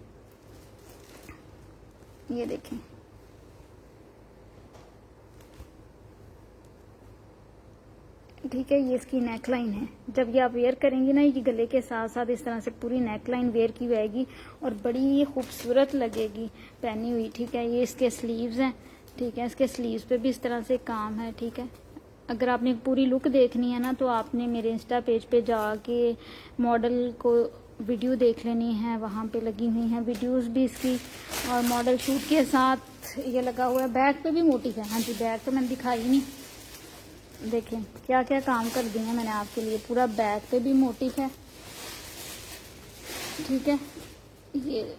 [SPEAKER 1] ये देखें, ठीक है, ये इसकी नेक लाइन है। जब ये आप वेयर करेंगी ना, ये गले के साथ साथ इस तरह से पूरी नेक लाइन वेयर की जाएगी और बड़ी खूबसूरत लगेगी पहनी हुई। ठीक है, ये इसके स्लीव्स हैं। ठीक है, इसके स्लीव्स पे भी इस तरह से काम है। ठीक है, अगर आपने पूरी लुक देखनी है ना, तो आपने मेरे इंस्टा पेज पे जाके मॉडल को वीडियो देख लेनी है, वहाँ पे लगी हुई हैं वीडियोस भी इसकी, और मॉडल शूट के साथ ये लगा हुआ है। बैक पे भी मोटिव है। हाँ जी, बैक तो मैंने दिखाई नहीं, देखें क्या क्या काम कर दिए हैं मैंने आपके लिए। पूरा बैक पे भी मोटिव है। ठीक है, ये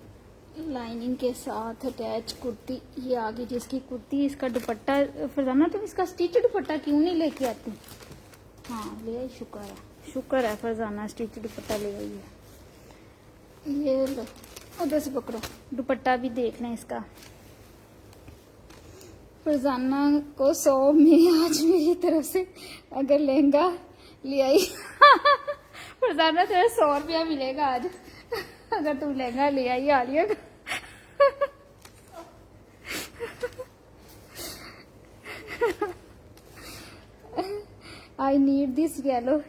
[SPEAKER 1] लाइनिंग के साथ अटैच कुर्ती, ये आगे जिसकी कुर्ती, इसका दुपट्टा। फरजाना तुम इसका स्टिच दुपट्टा क्यों नहीं लेके आती? हाँ ले आई, शुक्र है फरजाना स्टिच दुपट्टा ले आई है। ये लो, उधर से पकड़ो, दुपट्टा भी देख लें इसका। फरजाना को 100 में आज मेरी तरफ से अगर लहंगा ले आई फरजाना तेरा 100 रुपया मिलेगा आज अगर तू लहंगा ले आई आलिया का। I need this yellow.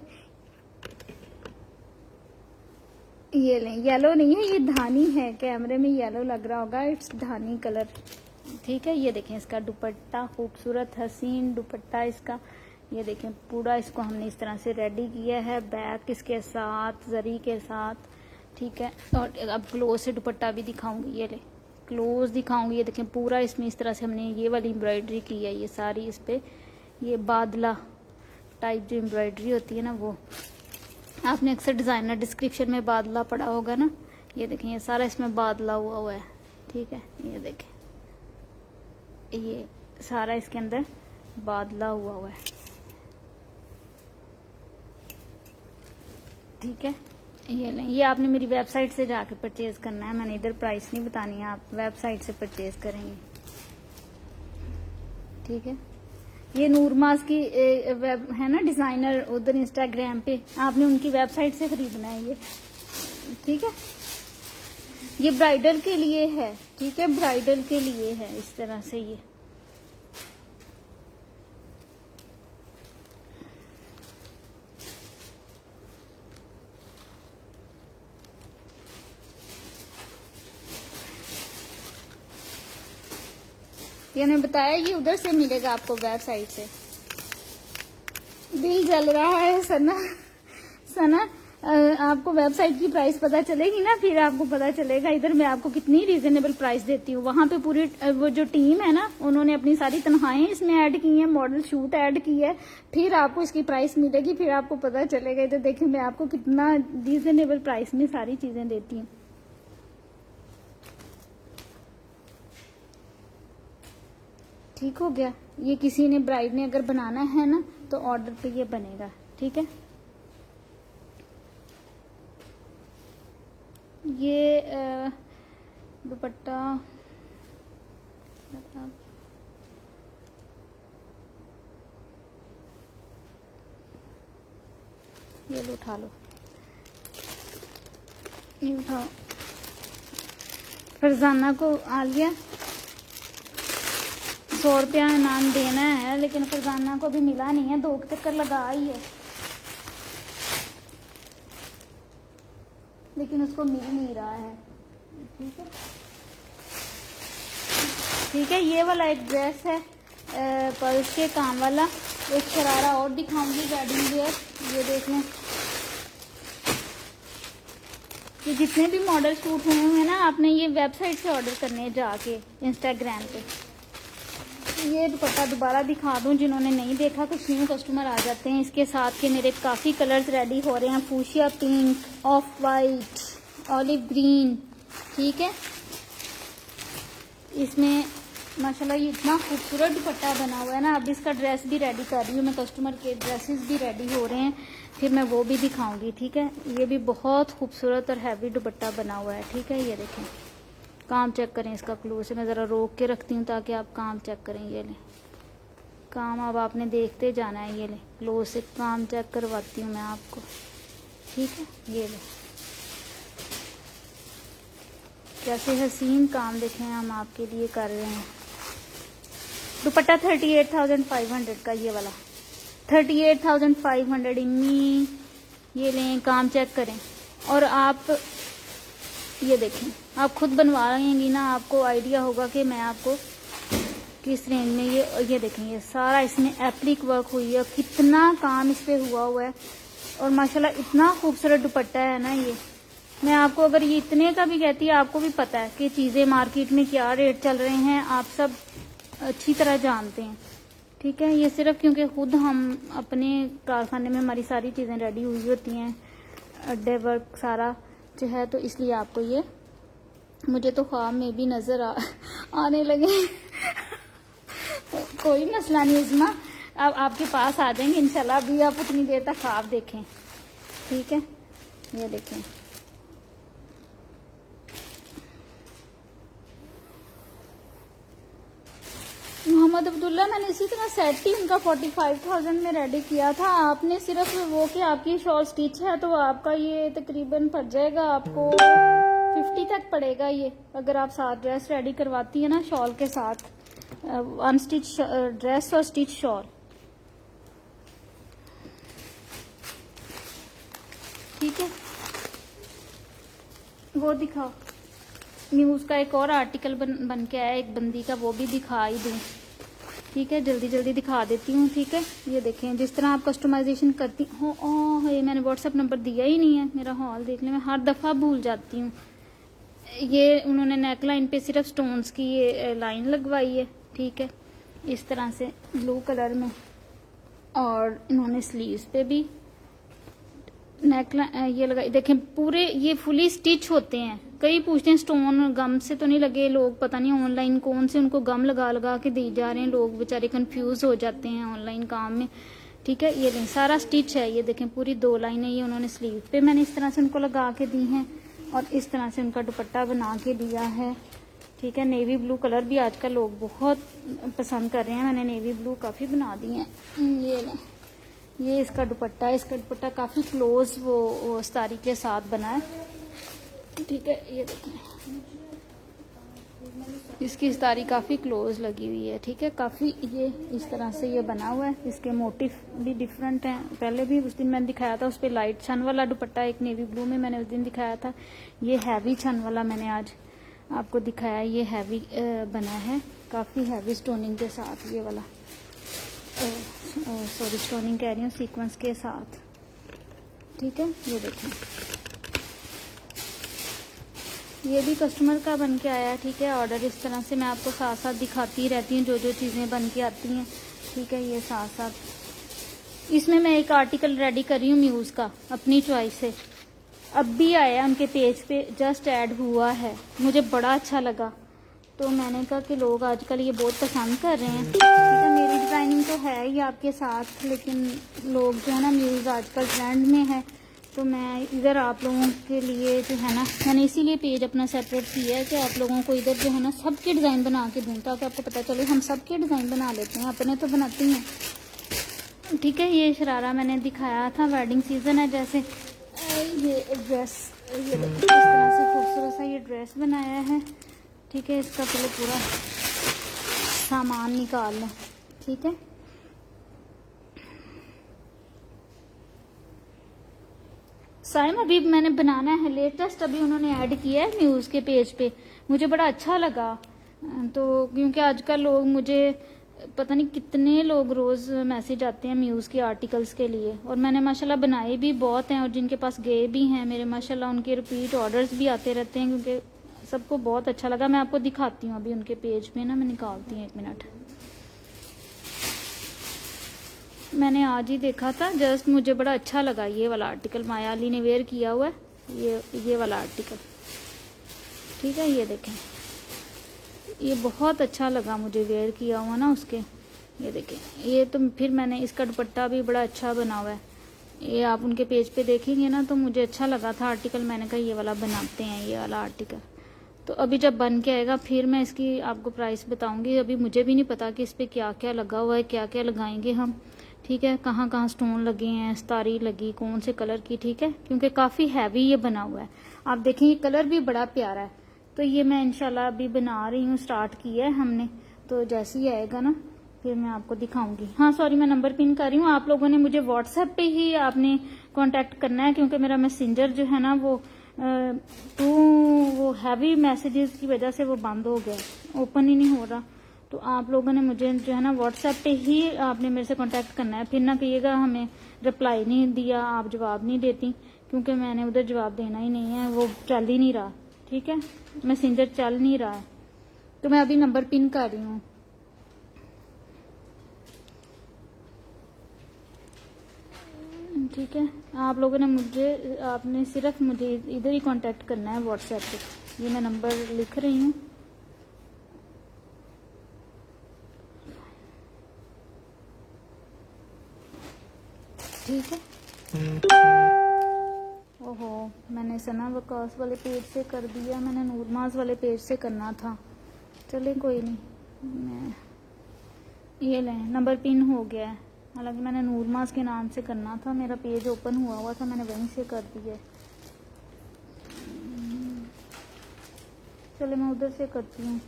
[SPEAKER 1] ये लें, येलो नहीं है, ये धानी है। कैमरे में येलो लग रहा होगा, इट्स धानी कलर। ठीक है, ये देखें इसका दुपट्टा, खूबसूरत हसीन दुपट्टा इसका। ये देखें पूरा इसको हमने इस तरह से रेडी किया है, बैक इसके साथ जरी के साथ। ठीक है, और अब क्लोज से दुपट्टा भी दिखाऊंगी। ये ले, क्लोज दिखाऊंगी। ये देखें पूरा इसमें इस तरह से हमने ये वाली एम्ब्रॉयडरी की है, ये सारी इस पे, ये बादला टाइप जो एम्ब्रॉयडरी होती है ना, वो आपने अक्सर डिजाइनर डिस्क्रिप्शन में बादला पढ़ा होगा ना। ये देखें ये सारा इसमें बादला हुआ है। ठीक है, ये देखें ये सारा इसके अंदर बादला हुआ है। ठीक है, ये लें, ये आपने मेरी वेबसाइट से जाके परचेज करना है, मैंने इधर प्राइस नहीं बतानी है, आप वेबसाइट से परचेज करेंगे। ठीक है, ये नूरमाज की वेब है ना डिजाइनर, उधर इंस्टाग्राम पे, आपने उनकी वेबसाइट से खरीदना है ये। ठीक है, ये ब्राइडल के लिए है। ठीक है, ब्राइडल के लिए है इस तरह से। ये मैंने बताया, ये उधर से मिलेगा आपको वेबसाइट से। दिल जल रहा है सना आपको वेबसाइट की प्राइस पता चलेगी ना, फिर आपको पता चलेगा इधर मैं आपको कितनी रीजनेबल प्राइस देती हूँ। वहां पे पूरी वो जो टीम है ना, उन्होंने अपनी सारी तनख्वाहें इसमें ऐड की हैं, मॉडल शूट ऐड की है, फिर आपको इसकी प्राइस मिलेगी, फिर आपको पता चलेगा। इधर देखिए मैं आपको कितना रीजनेबल प्राइस में सारी चीजें देती हूँ। ठीक हो गया, ये किसी ने ब्राइड ने अगर बनाना है ना, तो ऑर्डर पे ये बनेगा। ठीक है, ये दुपट्टा ये लो, उठा लो, ये उठाओ। फरजाना को आलिया 100 रुपया इनाम देना है, लेकिन फरजाना को भी मिला नहीं है, 2 चक्कर लगा ही है, लेकिन उसको मिल नहीं रहा है। ठीक है, ठीक है, ये वाला एक ड्रेस है पर्स के काम वाला। एक शरारा और दिखाऊंगी वेडिंग वेयर, ये देख लें। ये जितने भी मॉडल शूट हुए हैं ना, आपने ये वेबसाइट से ऑर्डर करने हैं जाके इंस्टाग्राम पे। ये दुपट्टा दोबारा दिखा दूं, जिन्होंने नहीं देखा, कुछ न्यू कस्टमर आ जाते हैं। इसके साथ के मेरे काफ़ी कलर्स रेडी हो रहे हैं, fuchsia pink, of white, olive green. ठीक है, इसमें माशाल्लाह ये इतना खूबसूरत दुपट्टा बना हुआ है ना। अब इसका ड्रेस भी रेडी कर रही हूँ मैं, कस्टमर के ड्रेसेस भी रेडी हो रहे हैं, फिर मैं वो भी दिखाऊंगी। ठीक है, ये भी बहुत खूबसूरत और हैवी दुपट्टा बना हुआ है। ठीक है, ये देखें, काम चेक करें इसका क्लोज से। मैं ज़रा रोक के रखती हूँ ताकि आप काम चेक करें। ये लें काम, अब आपने देखते जाना है। ये लें, क्लोज से काम चेक करवाती हूँ मैं आपको। ठीक है, ये लें कैसे हसीन काम देखें हम आपके लिए कर रहे हैं। दुपट्टा 38,500 का, ये वाला 38,500 इन्नी। ये लें, काम चेक करें। और आप ये देखें, आप खुद बनवाएंगी ना, आपको आइडिया होगा कि मैं आपको किस रेंज में। ये देखें, ये सारा इसमें एप्लिक वर्क हुई है, कितना काम इस पे हुआ है। और माशाल्लाह इतना खूबसूरत दुपट्टा है ना ये। मैं आपको अगर ये इतने का भी कहती है, आपको भी पता है कि चीज़ें मार्केट में क्या रेट चल रहे हैं, आप सब अच्छी तरह जानते हैं। ठीक है, ये सिर्फ क्योंकि खुद हम अपने कारखाने में हमारी सारी चीज़ें रेडी हुई होती हैं, अड्डे वर्क सारा जो है, तो इसलिए आपको ये, मुझे तो ख्वाब में भी नज़र आने लगे। कोई मसला नहीं इस्मा, अब आपके पास आ जाएंगे इंशाल्लाह। अभी आप उतनी देर तक ख्वाब देखें। ठीक है, ये देखें, मोहम्मद अब्दुल्ला, मैंने इसी तरह सेट ही उनका 45,000 में रेडी किया था। आपने सिर्फ वो कि आपकी शॉल स्टिच है तो आपका ये तकरीबन पड़ जाएगा आपको 50 तक पड़ेगा ये, अगर आप साथ ड्रेस रेडी करवाती है ना शॉल के साथ, अनस्टिच ड्रेस और स्टिच शॉल। ठीक है, वो दिखाओ। न्यूज़ का एक और आर्टिकल बन के आया एक बंदी का, वो भी दिखा ही दूँ। ठीक है, जल्दी जल्दी दिखा देती हूँ। ठीक है, ये देखें, जिस तरह आप कस्टमाइजेशन करती हो। ओह, ये मैंने व्हाट्सएप नंबर दिया ही नहीं है, मेरा हॉल देख ले, मैं हर दफ़ा भूल जाती हूँ। ये उन्होंने नेक लाइन पे सिर्फ स्टोन्स की ये लाइन लगवाई है। ठीक है, इस तरह से ब्लू कलर में, और इन्होंने स्लीव्स पे भी नेक ये लगाई। देखें, पूरे ये फुली स्टिच होते हैं। कई पूछते हैं स्टोन गम से तो नहीं लगे, लोग पता नहीं ऑनलाइन कौन से उनको गम लगा लगा के दी जा रहे हैं, लोग बेचारे कंफ्यूज हो जाते हैं ऑनलाइन काम में। ठीक है, ये देखें, सारा स्टिच है। ये देखें, पूरी 2 लाइनें ये उन्होंने स्लीव पे मैंने इस तरह से उनको लगा के दी हैं, और इस तरह से उनका दुपट्टा बना के दिया है। ठीक है, नेवी ब्लू कलर भी आजकल लोग बहुत पसंद कर रहे हैं, मैंने नेवी ब्लू काफ़ी बना दी हैं। ये लें, ये इसका दुपट्टा काफ़ी क्लोज वो स्तारी के साथ बना है। ठीक है, ये देखें, इसकी स्तारी काफ़ी क्लोज लगी हुई है। ठीक है, काफ़ी ये इस तरह से ये बना हुआ है। इसके मोटिफ भी डिफरेंट हैं। पहले भी उस दिन मैंने दिखाया था, उस पर लाइट छन वाला दुपट्टा एक नेवी ब्लू में मैंने उस दिन दिखाया था। ये हैवी छन वाला मैंने आज आपको दिखाया। ये हैवी बना है, काफ़ी हैवी स्टोनिंग के साथ। ये वाला सॉरी, स्टोनिंग कह रही हूँ, सीक्वेंस के साथ। ठीक है, ये देखें, ये भी कस्टमर का बन के आया। ठीक है, ऑर्डर इस तरह से मैं आपको साथ साथ दिखाती रहती हूँ, जो जो चीज़ें बन के आती हैं। ठीक है, ये साथ साथ इसमें मैं एक आर्टिकल रेडी कर रही हूँ म्यूज़ का, अपनी चॉइस से। अब भी आया उनके पेज पे, जस्ट ऐड हुआ है, मुझे बड़ा अच्छा लगा, तो मैंने कहा कि लोग आजकल ये बहुत पसंद कर रहे हैं। ठीक है, मेरी डिज़ाइनिंग तो है ही आपके साथ, लेकिन लोग जो है ना, म्यूज़ आजकल ट्रेंड में है, तो मैं इधर आप लोगों के लिए जो है ना, मैंने इसीलिए पेज अपना सेपरेट किया है कि आप लोगों को इधर जो है ना सबके डिज़ाइन बना के दूँ, ताकि आपको पता चले हम सबके डिज़ाइन बना लेते हैं, अपने तो बनाती हैं। ठीक है, ये शरारा मैंने दिखाया था, वेडिंग सीज़न है जैसे। ये ड्रेस, ये इस तरह से खूबसूरत सा ये ड्रेस बनाया है। ठीक है, इसका पहले पूरा सामान निकाल लें। ठीक है, साइम अभी मैंने बनाना है लेटेस्ट, अभी उन्होंने ऐड किया है म्यूज़ के पेज पे, मुझे बड़ा अच्छा लगा। तो क्योंकि आजकल लोग, मुझे पता नहीं कितने लोग रोज़ मैसेज आते हैं म्यूज़ के आर्टिकल्स के लिए, और मैंने माशाल्लाह बनाए भी बहुत हैं, और जिनके पास गए भी हैं मेरे माशाल्लाह उनके रिपीट ऑर्डर्स भी आते रहते हैं, क्योंकि सबको बहुत अच्छा लगा। मैं आपको दिखाती हूँ अभी उनके पेज पे ना, मैं निकालती हूँ 1 मिनट। मैंने आज ही देखा था जस्ट, मुझे बड़ा अच्छा लगा ये वाला आर्टिकल, माया अली ने वेयर किया हुआ है ये वाला आर्टिकल। ठीक है, ये देखें, ये बहुत अच्छा लगा मुझे वेयर किया हुआ ना उसके। ये देखें, ये तो फिर मैंने इसका दुपट्टा भी बड़ा अच्छा बना हुआ है। ये आप उनके पेज पे देखेंगे ना, तो मुझे अच्छा लगा था आर्टिकल, मैंने कहा ये वाला बनाते हैं, ये वाला आर्टिकल। तो अभी जब बन के आएगा फिर मैं इसकी आपको प्राइस बताऊंगी। अभी मुझे भी नहीं पता कि इस पर क्या क्या लगा हुआ है, क्या क्या लगाएंगे हम, ठीक है, कहाँ कहाँ स्टोन लगे हैं, सितारी लगी, कौन से कलर की, ठीक है, क्योंकि काफ़ी हैवी ये बना हुआ है। आप देखें ये कलर भी बड़ा प्यारा है। तो ये मैं इंशाल्लाह अभी बना रही हूँ, स्टार्ट किया है हमने, तो जैसे ही आएगा ना फिर मैं आपको दिखाऊंगी। हाँ सॉरी, मैं नंबर पिन कर रही हूँ, आप लोगों ने मुझे व्हाट्सएप पे ही आपने कांटेक्ट करना है, क्योंकि मेरा मैसेंजर जो है ना वो वो हैवी मैसेजेस की वजह से वो बंद हो गया, ओपन ही नहीं हो रहा। तो आप लोगों ने मुझे जो है ना व्हाट्सएप पे ही आपने मेरे से कांटेक्ट करना है। फिर ना कहिएगा हमें रिप्लाई नहीं दिया, आप जवाब नहीं देती, क्योंकि मैंने उधर जवाब देना ही नहीं है, वो चल ही नहीं रहा, ठीक है, मैसेंजर चल नहीं रहा है। तो मैं अभी नंबर पिन कर रही हूँ। ठीक है, आप लोगों ने मुझे, आपने सिर्फ मुझे इधर ही कांटेक्ट करना है व्हाट्सएप पे। ये मैं नंबर लिख रही हूँ। ठीक है। ओहो, मैंने सना वकास वाले पेज से कर दिया, मैंने नूरमाज वाले पेज से करना था। चले कोई नहीं, मैं ये लें, नंबर पिन हो गया है। हालांकि मैंने नूरमाज के नाम से करना था, मेरा पेज ओपन हुआ था, मैंने वहीं से कर दिया। चले मैं उधर से करती हूँ।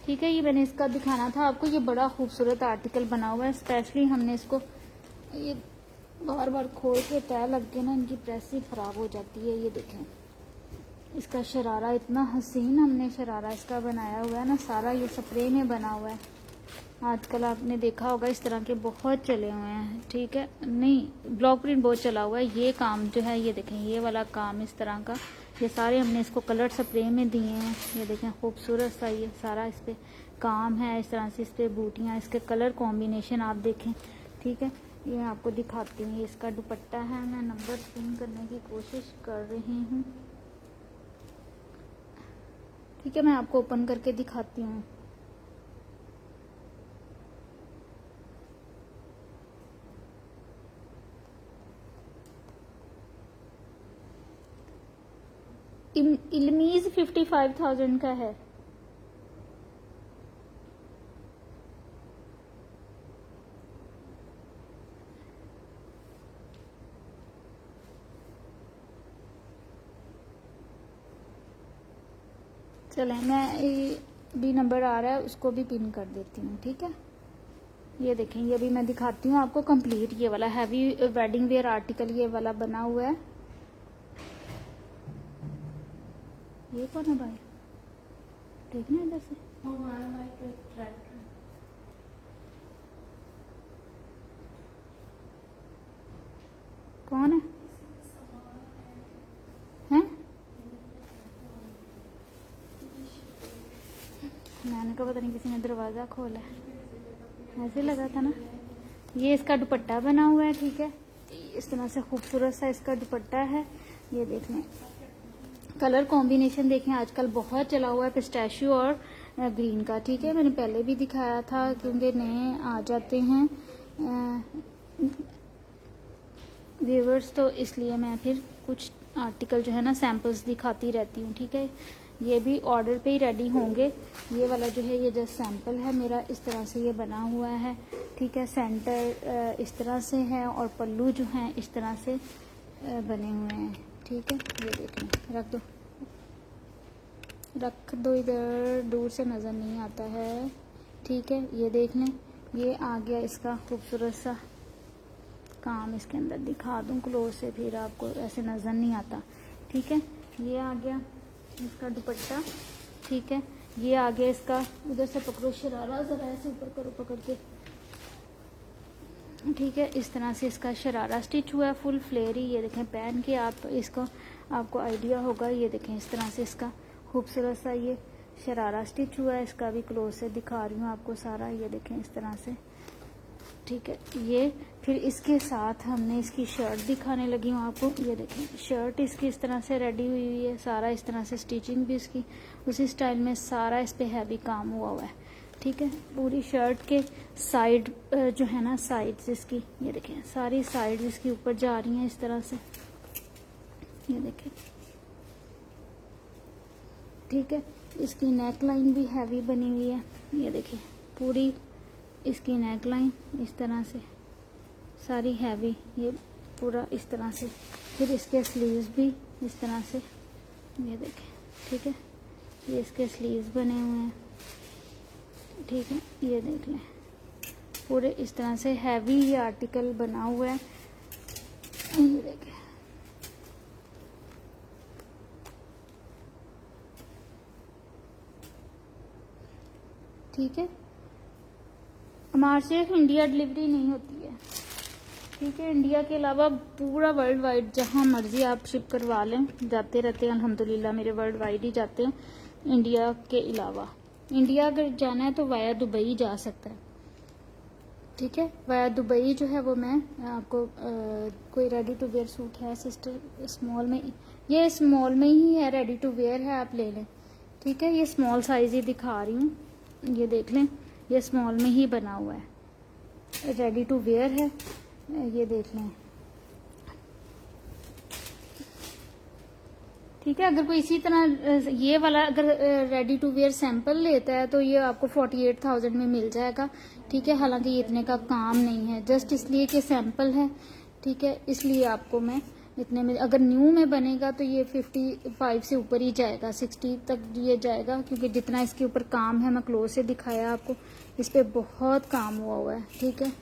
[SPEAKER 1] ठीक है, ये मैंने इसका दिखाना था आपको। ये बड़ा खूबसूरत आर्टिकल बना हुआ है, स्पेशली हमने इसको ये बार बार खोल के तय लग के ना इनकी प्रेस ही खराब हो जाती है। ये देखें, इसका शरारा इतना हसीन हमने शरारा इसका बनाया हुआ है ना, सारा ये स्प्रे में बना हुआ है। आजकल आपने देखा होगा इस तरह के बहुत चले हुए हैं, ठीक है, नहीं ब्लॉक प्रिंट बहुत चला हुआ है। ये काम जो है, ये देखें, ये वाला काम इस तरह का, ये सारे हमने इसको कलर स्प्रे में दिए हैं। ये देखें खूबसूरत सा ये सारा इस पर काम है, इस तरह से इस पर बूटियाँ, इसके कलर कॉम्बिनेशन आप देखें, ठीक है। ये मैं आपको दिखाती हूँ, ये इसका दुपट्टा है। मैं नंबर पिन करने की कोशिश कर रही हूँ, ठीक है, मैं आपको ओपन करके दिखाती हूँ। इल्मीज 55,000 का है। चलें, मैं भी नंबर आ रहा है उसको भी पिन कर देती हूँ, ठीक है। ये देखें, ये भी मैं दिखाती हूँ आपको कंप्लीट, ये वाला हैवी वेडिंग वेयर आर्टिकल ये वाला बना हुआ है। ये कौन है भाई, देखना इधर से, कौन है, हैं? मैंने कहा पता नहीं किसी ने दरवाज़ा खोला है, ऐसे लगा था ना। ये इसका दुपट्टा बना हुआ है, ठीक है, इस तरह से खूबसूरत सा इसका दुपट्टा है। ये देख लें, कलर कॉम्बिनेशन देखें, आजकल बहुत चला हुआ है पिस्ताशियो और ग्रीन का, ठीक है, मैंने पहले भी दिखाया था, क्योंकि नए आ जाते हैं व्यूवर्स, तो इसलिए मैं फिर कुछ आर्टिकल जो है ना सैम्पल्स दिखाती रहती हूँ, ठीक है। ये भी ऑर्डर पे ही रेडी होंगे। ये वाला जो है ये जस्ट सैम्पल है मेरा, इस तरह से ये बना हुआ है, ठीक है। सेंटर इस तरह से है और पल्लू जो हैं इस तरह से बने हुए हैं, ठीक है। ये देखें, रख दो इधर, दूर से नज़र नहीं आता है, ठीक है। ये देख लें, ये आ गया इसका खूबसूरत सा काम, इसके अंदर दिखा दूँ क्लोज से, फिर आपको ऐसे नज़र नहीं आता, ठीक है। ये आ गया इसका दुपट्टा, ठीक है। ये आ गया इसका, उधर से पकड़ो शरारा, ज़रा ऐसे ऊपर करो पकड़ के, ठीक है। इस तरह से इसका शरारा स्टिच हुआ है, फुल फ्लेयरी। ये देखें, पहन के आप इसको, आपको आइडिया होगा। ये देखें, इस तरह से इसका खूबसूरत सा ये शरारा स्टिच हुआ है। इसका भी क्लोज से दिखा रही हूँ आपको सारा, ये देखें इस तरह से, ठीक है। ये फिर इसके साथ हमने इसकी शर्ट दिखाने लगी हूँ आपको। ये देखें शर्ट इसकी इस तरह से रेडी हुई हुई है, सारा इस तरह से स्टिचिंग भी इसकी उसी स्टाइल में, सारा इस पे हैवी काम हुआ हुआ है। ठीक है, पूरी शर्ट के साइड जो है ना साइड्स इसकी, ये देखें सारी साइड इसकी ऊपर जा रही हैं इस तरह से, ये देखें। ठीक है, इसकी नेक लाइन भी हैवी बनी हुई है, ये देखिए पूरी इसकी नेक लाइन इस तरह से सारी हैवी, ये पूरा इस तरह से। फिर इसके स्लीव्स भी इस तरह से, ये देखें। ठीक है, ये इसके स्लीव्स बने हुए हैं। ठीक है, ये देख लें पूरे इस तरह से हैवी ये आर्टिकल बना हुआ है, ये देखें। ठीक है, हमारे से इंडिया डिलीवरी नहीं होती है। ठीक है, इंडिया के अलावा पूरा वर्ल्ड वाइड जहाँ मर्जी आप शिप करवा लें, जाते रहते हैं अल्हम्दुलिल्लाह, मेरे वर्ल्ड वाइड ही जाते हैं इंडिया के अलावा। इंडिया अगर जाना है तो वाया दुबई जा सकता है। ठीक है, वाया दुबई जो है वो मैं आपको कोई रेडी टू वेयर सूट है सिस्टर स्मॉल में, ये स्मॉल में ही है, रेडी टू वेयर है, आप ले लें। ठीक है, ये स्मॉल साइज ही दिखा रही हूँ, ये देख लें, ये स्मॉल में ही बना हुआ है, रेडी टू वेयर है, ये देख लें। ठीक है, अगर कोई इसी तरह ये वाला अगर रेडी टू वेयर सैंपल लेता है तो ये आपको 48,000 में मिल जाएगा। ठीक है, हालांकि ये इतने का काम नहीं है, जस्ट इसलिए कि सैंपल है। ठीक है, इसलिए आपको मैं इतने में, अगर न्यू में बनेगा तो ये 55 से ऊपर ही जाएगा, 60 तक ये जाएगा, क्योंकि जितना इसके ऊपर काम है मैं क्लोज से दिखाया आपको, इस पे बहुत काम हुआ है। ठीक है,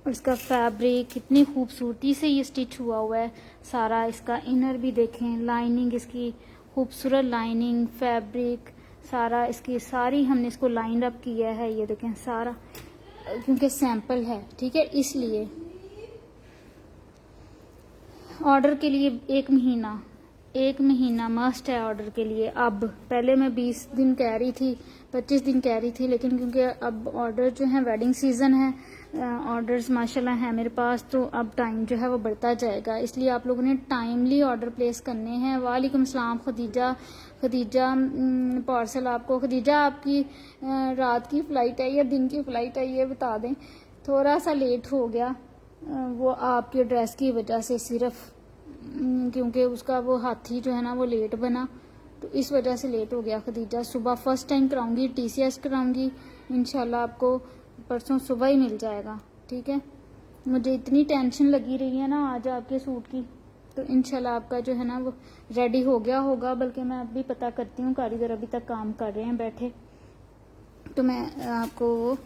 [SPEAKER 1] और इसका फैब्रिक कितनी खूबसूरती से ये स्टिच हुआ है, सारा इसका इनर भी देखें, लाइनिंग इसकी खूबसूरत लाइनिंग, फैब्रिक सारा इसकी सारी हमने इसको लाइन अप किया है, ये देखें सारा, क्योंकि सैंपल है। ठीक है, इसलिए ऑर्डर के लिए एक महीना मस्ट है ऑर्डर के लिए। अब पहले मैं 20 दिन कह रही थी, 25 दिन कह रही थी, लेकिन क्योंकि अब ऑर्डर जो है वेडिंग सीजन है, ऑर्डर्स माशाल्लाह है मेरे पास, तो अब टाइम जो है वो बढ़ता जाएगा, इसलिए आप लोगों ने टाइमली ऑर्डर प्लेस करने हैं। वालेकुम सलाम खदीजा पार्सल आपको। खदीजा, आपकी रात की फ़्लाइट है या दिन की फ़्लाइट है ये बता दें। थोड़ा सा लेट हो गया, वो आपके ड्रेस की वजह से, सिर्फ क्योंकि उसका वो हाथी जो है ना वो लेट बना, तो इस वजह से लेट हो गया। खदीजा, सुबह फर्स्ट टाइम कराऊंगी, TCS कराऊंगी, इंशाल्लाह आपको परसों सुबह ही मिल जाएगा। ठीक है, मुझे इतनी टेंशन लगी रही है ना आज आपके सूट की, तो इंशाल्लाह आपका जो है ना वो रेडी हो गया होगा। बल्कि मैं अभी पता करती हूँ, कारीगर अभी तक काम कर रहे हैं बैठे, तो मैं आपको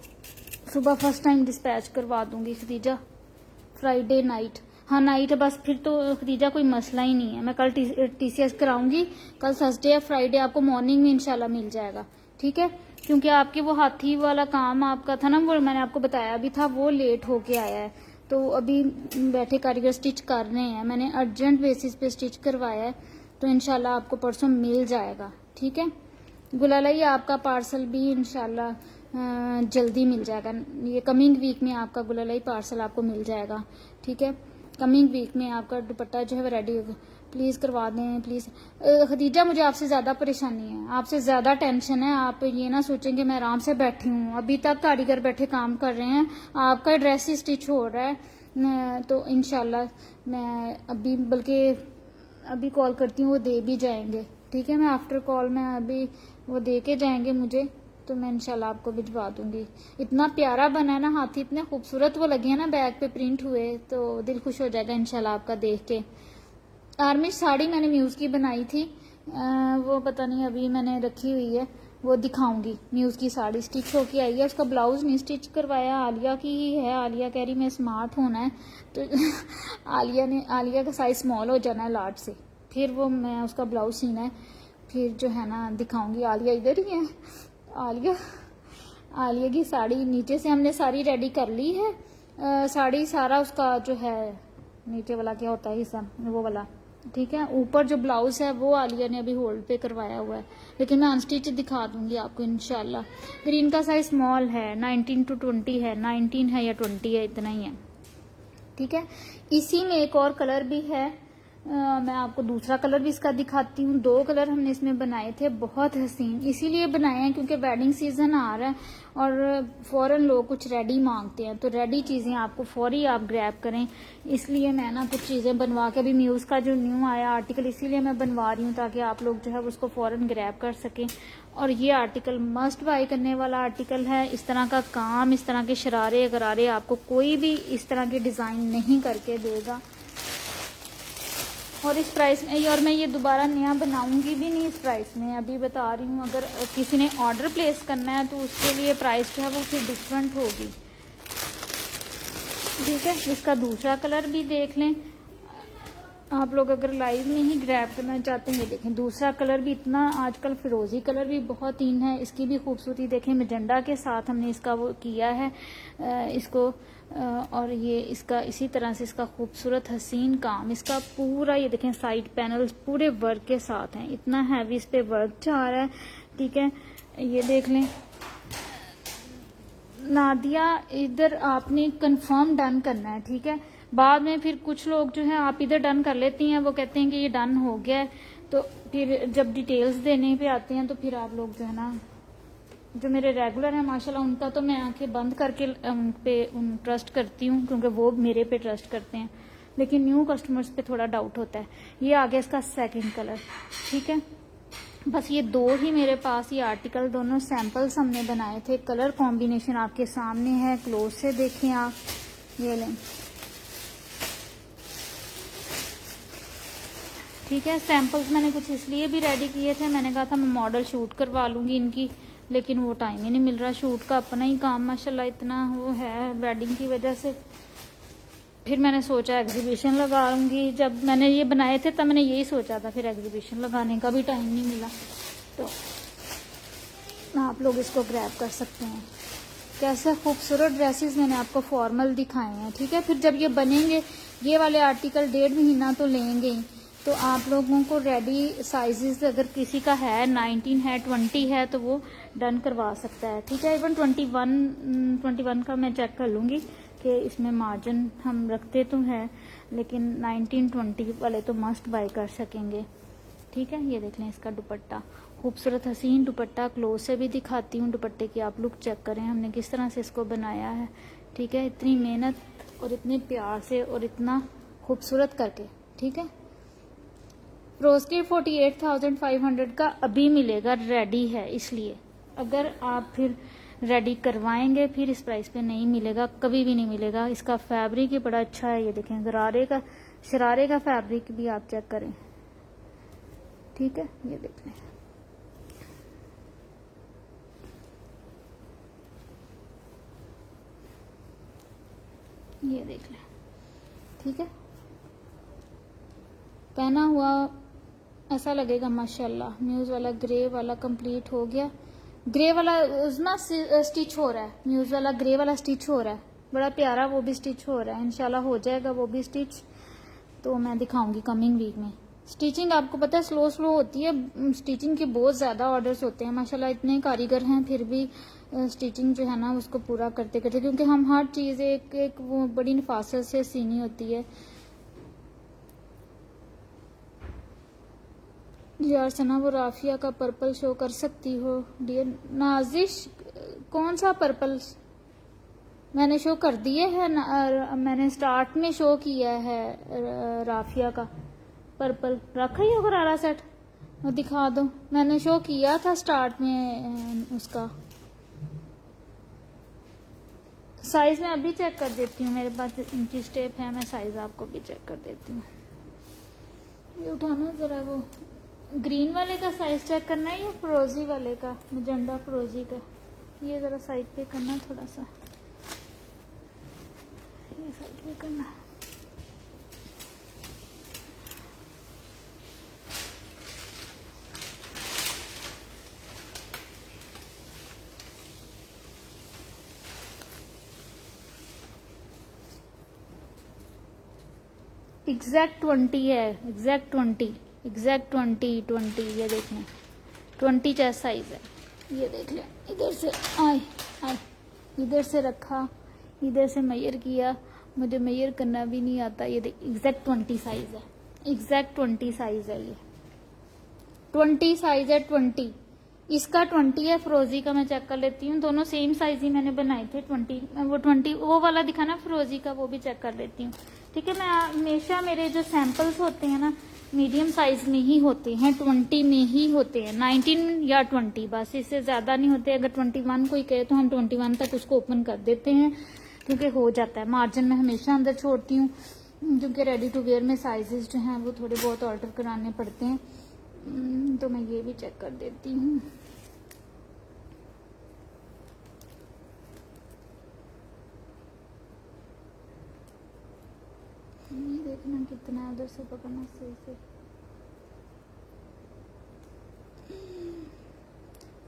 [SPEAKER 1] सुबह फर्स्ट टाइम डिस्पैच करवा दूंगी खदीजा, फ्राइडे नाइट। हाँ नाइट है बस, फिर तो खदीजा कोई मसला ही नहीं है। मैं कल TCS कराऊंगी, कल थर्सडे या फ्राइडे आपको मॉर्निंग में इंशाल्लाह मिल जाएगा। ठीक है, क्योंकि आपके वो हाथी वाला काम आपका था ना, वो मैंने आपको बताया भी था, वो लेट होके आया है, तो अभी बैठे कारीगर स्टिच कर रहे हैं, मैंने अर्जेंट बेसिस पे स्टिच करवाया है, तो इंशाल्लाह आपको परसों मिल जाएगा। ठीक है, गुलालाई आपका पार्सल भी इंशाल्लाह जल्दी मिल जाएगा, ये कमिंग वीक में आपका गुलालाई पार्सल आपको मिल जाएगा। ठीक है, कमिंग वीक में आपका दुपट्टा जो है वो रेडी होगा। प्लीज़ करवा दें प्लीज़। खदीजा, मुझे आपसे ज़्यादा परेशानी है, आपसे ज़्यादा टेंशन है, आप ये ना सोचें कि मैं आराम से बैठी हूँ, अभी तक कारीगर बैठे काम कर रहे हैं, आपका ड्रेस ही स्टिच हो रहा है, तो इंशाल्लाह मैं अभी, बल्कि अभी कॉल करती हूँ, वो दे भी जाएंगे। ठीक है, मैं आफ्टर कॉल में अभी वो दे के जाएंगे मुझे, तो मैं इंशाल्लाह आपको भिजवा दूंगी। इतना प्यारा बना है ना हाथी, इतने खूबसूरत वो लगे हैं ना, बैग पे प्रिंट हुए, तो दिल खुश हो जाएगा इंशाल्लाह आपका देख के। आर्मी साड़ी मैंने म्यूज़ की बनाई थी, वो पता नहीं अभी मैंने रखी हुई है, वो दिखाऊंगी। म्यूज़ की साड़ी स्टिच होके आई है, उसका ब्लाउज नहीं स्टिच करवाया, आलिया की ही है। आलिया कह रही मैं स्मार्ट होना है, तो आलिया का साइज स्मॉल हो जाना है लार्ज से, फिर वो मैं उसका ब्लाउज सीना है, फिर जो है ना दिखाऊंगी। आलिया इधर ही है, आलिया की साड़ी नीचे से हमने सारी रेडी कर ली है, साड़ी सारा उसका जो है नीचे वाला क्या होता है हिस्सा, वो वाला ठीक है। ऊपर जो ब्लाउज है वो आलिया ने अभी होल्ड पे करवाया हुआ है, लेकिन मैं अनस्टिच दिखा दूंगी आपको इंशाल्लाह। ग्रीन का साइज स्मॉल है, 19 to 20 है, 19 है या 20 है, इतना ही है। ठीक है। इसी में एक और कलर भी है, मैं आपको दूसरा कलर भी इसका दिखाती हूँ। 2 कलर हमने इसमें बनाए थे, बहुत हसीन इसीलिए बनाए हैं क्योंकि वेडिंग सीजन आ रहा है और फौरन लोग कुछ रेडी मांगते हैं, तो रेडी चीज़ें आपको फौरी आप ग्रैब करें। इसलिए मैं ना कुछ चीज़ें बनवा के, अभी म्यूज़ का जो न्यू आया आर्टिकल इसीलिए मैं बनवा रही हूँ ताकि आप लोग जो है उसको फौरन ग्रैब कर सकें। और ये आर्टिकल मस्ट बाय करने वाला आर्टिकल है। इस तरह का काम, इस तरह के शरारे गरारे आपको कोई भी इस तरह के डिज़ाइन नहीं करके देगा। और इस प्राइस में, और मैं ये दोबारा नया बनाऊंगी भी नहीं इस प्राइस में, अभी बता रही हूँ। अगर किसी ने ऑर्डर प्लेस करना है तो उसके लिए प्राइस जो है वो फिर डिफरेंट होगी। ठीक है। इसका दूसरा कलर भी देख लें आप लोग, अगर लाइव में ही ग्रैब करना चाहते हैं। ये देखें दूसरा कलर भी इतना, आजकल फिरोजी कलर भी बहुत इन है, इसकी भी खूबसूरती देखें। मैजेंडा के साथ हमने इसका वो किया है इसको, और ये इसका इसी तरह से इसका खूबसूरत हसीन काम, इसका पूरा ये देखें साइड पैनल्स पूरे वर्क के साथ हैं, इतना हैवी इस पे वर्क जा रहा है। ठीक है। ये देख लें नादिया, इधर आपने कंफर्म डन करना है। ठीक है। बाद में फिर कुछ लोग जो है आप इधर डन कर लेती हैं, वो कहते हैं कि ये डन हो गया है, तो फिर जब डिटेल्स देने पे आते हैं तो फिर आप लोग जो है ना, जो मेरे रेगुलर हैं माशाल्लाह, उनका तो मैं आंखें बंद करके उन पे ट्रस्ट करती हूँ क्योंकि वो मेरे पे ट्रस्ट करते हैं, लेकिन न्यू कस्टमर्स पे थोड़ा डाउट होता है। ये आ गया इसका सेकंड कलर। ठीक है। बस ये 2 ही मेरे पास ये आर्टिकल, दोनों सैंपल्स हमने बनाए थे। कलर कॉम्बिनेशन आपके सामने है, क्लोज से देखें आप। ये लें। ठीक है। सैंपल्स मैंने कुछ इसलिए भी रेडी किए थे, मैंने कहा था मैं मॉडल शूट करवा लूंगी इनकी, लेकिन वो टाइम ही नहीं मिल रहा। शूट का अपना ही काम माशाल्लाह इतना वो है वेडिंग की वजह से। फिर मैंने सोचा एग्जीबिशन लगाऊंगी, जब मैंने ये बनाए थे तब मैंने यही सोचा था, फिर एग्जीबिशन लगाने का भी टाइम नहीं मिला। तो आप लोग इसको ग्रैब कर सकते हैं। कैसे खूबसूरत ड्रेसेस मैंने आपको फॉर्मल दिखाए हैं। ठीक है। फिर जब ये बनेंगे, ये वाले आर्टिकल 1.5 महीना तो लेंगे ही, तो आप लोगों को रेडी साइजेस अगर किसी का है 19 है 20 है तो वो डन करवा सकता है। ठीक है। इवन 21 का मैं चेक कर लूँगी कि इसमें मार्जिन हम रखते तो हैं, लेकिन 19-20 वाले तो मस्ट बाय कर सकेंगे। ठीक है। ये देख लें इसका दुपट्टा, खूबसूरत हसीन दुपट्टा, क्लोज से भी दिखाती हूँ दुपट्टे की, आप लोग चेक करें हमने किस तरह से इसको बनाया है। ठीक है। इतनी मेहनत और इतने प्यार से और इतना खूबसूरत करके। ठीक है। रोस्टेड 48,500 का अभी मिलेगा, रेडी है, इसलिए अगर आप फिर रेडी करवाएंगे फिर इस प्राइस पे नहीं मिलेगा, कभी भी नहीं मिलेगा। इसका फैब्रिक ही बड़ा अच्छा है। ये देखें शरारे का फैब्रिक भी आप चेक करें। ठीक है। ये देख लें। ये देख लें। ठीक है। पहना हुआ ऐसा लगेगा माशाल्लाह। म्यूज़ वाला ग्रे वाला कंप्लीट हो गया। ग्रे वाला ना स्टिच हो रहा है, म्यूज़ वाला ग्रे वाला स्टिच हो रहा है, बड़ा प्यारा वो भी स्टिच हो रहा है। इंशाल्लाह हो जाएगा वो भी स्टिच, तो मैं दिखाऊंगी कमिंग वीक में। स्टिचिंग आपको पता है स्लो स्लो होती है, स्टिचिंग के बहुत ज़्यादा ऑर्डर्स होते हैं माशाल्लाह, इतने कारीगर हैं फिर भी स्टिचिंग जो है ना उसको पूरा करते करते, क्योंकि हम हर चीज़ एक एक वो बड़ी नफासत से सीनी होती है। यार सना वो राफिया का पर्पल शो कर सकती हो डियर नाजिश? कौन सा पर्पल? मैंने शो कर दिए है ना, मैंने स्टार्ट में शो किया है राफिया का पर्पल, रखा ही होगा रारा सेट, दिखा दो। मैंने शो किया था स्टार्ट में उसका साइज। मैं अभी चेक कर देती हूँ, मेरे पास इंची स्टेप है, मैं साइज आपको भी चेक कर देती हूँ। ये उठाना जरा, वो ग्रीन वाले का साइज चेक करना है या फ्रोजी वाले का, मैजेंडा फ्रोजी का, ये जरा साइड पे करना, थोड़ा सा ये साइड पे करना। एग्जैक्ट 20 है, एग्जैक्ट 20, एग्जैक्ट 20, ये देख लें 20 चेस्ट साइज है। ये देख लें, इधर से आए आए, इधर से रखा, इधर से मेजर किया, मुझे मेजर करना भी नहीं आता। ये देख एग्जैक्ट 20 साइज है, एग्जैक्ट 20 साइज है, ये 20 साइज है 20। इसका 20 है, फिरोजी का मैं चेक कर लेती हूँ, दोनों सेम साइज ही मैंने बनाए थे। 20 वो वाला दिखाना फिरोजी का, वो भी चेक कर लेती हूँ। ठीक है, मैं हमेशा मेरे जो सैंपल्स होते हैं ना मीडियम साइज में ही होते हैं, 20 में ही होते हैं, 19 या 20, बस इससे ज्यादा नहीं होते। अगर 21 कोई कहे तो हम 21 तक उसको ओपन कर देते हैं, क्योंकि हो जाता है। मार्जिन में हमेशा अंदर छोड़ती हूँ, क्योंकि रेडी टू वेयर में साइजेस जो हैं वो थोड़े बहुत ऑल्टर कराने पड़ते हैं। तो मैं ये भी चेक कर देती हूँ। ये देखना कितना है, उधर से पकड़ना सही से।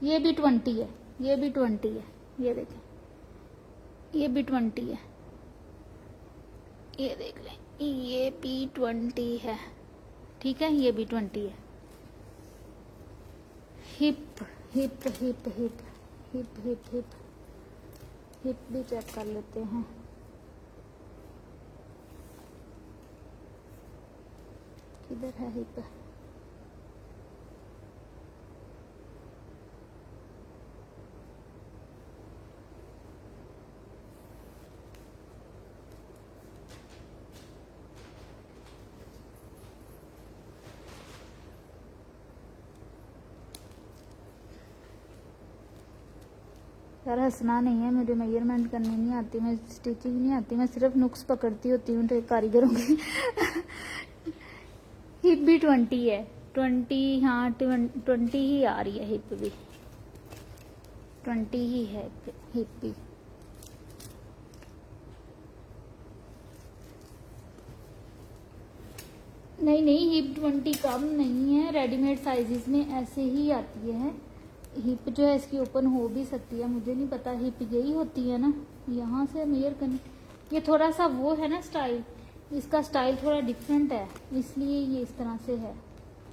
[SPEAKER 1] ये भी 20 है, ये भी 20 है, ये देखें, ये भी 20 है, ये देख लें, ये भी 20 है। ठीक है, ये भी 20 है। Hip hip hip hip hip hip hip hip भी चेक कर लेते हैं। किधर है हिप? यार हंसना नहीं है, मुझे मेजरमेंट करनी नहीं आती, मैं स्टिचिंग नहीं आती, मैं सिर्फ नुक्स पकड़ती होती हूँ कारीगरों की। हिप भी 20 है, 20, हाँ 20 ही आ रही है, हिप भी 20 ही है, हिप भी। नहीं नहीं, हिप 20 कम नहीं है, रेडीमेड साइजेस में ऐसे ही आती है। हिप जो है इसकी ओपन हो भी सकती है, मुझे नहीं पता। हिप यही होती है ना, यहाँ से मेजर करनी। ये थोड़ा सा वो है ना स्टाइल, इसका स्टाइल थोड़ा डिफरेंट है, इसलिए ये इस तरह से है।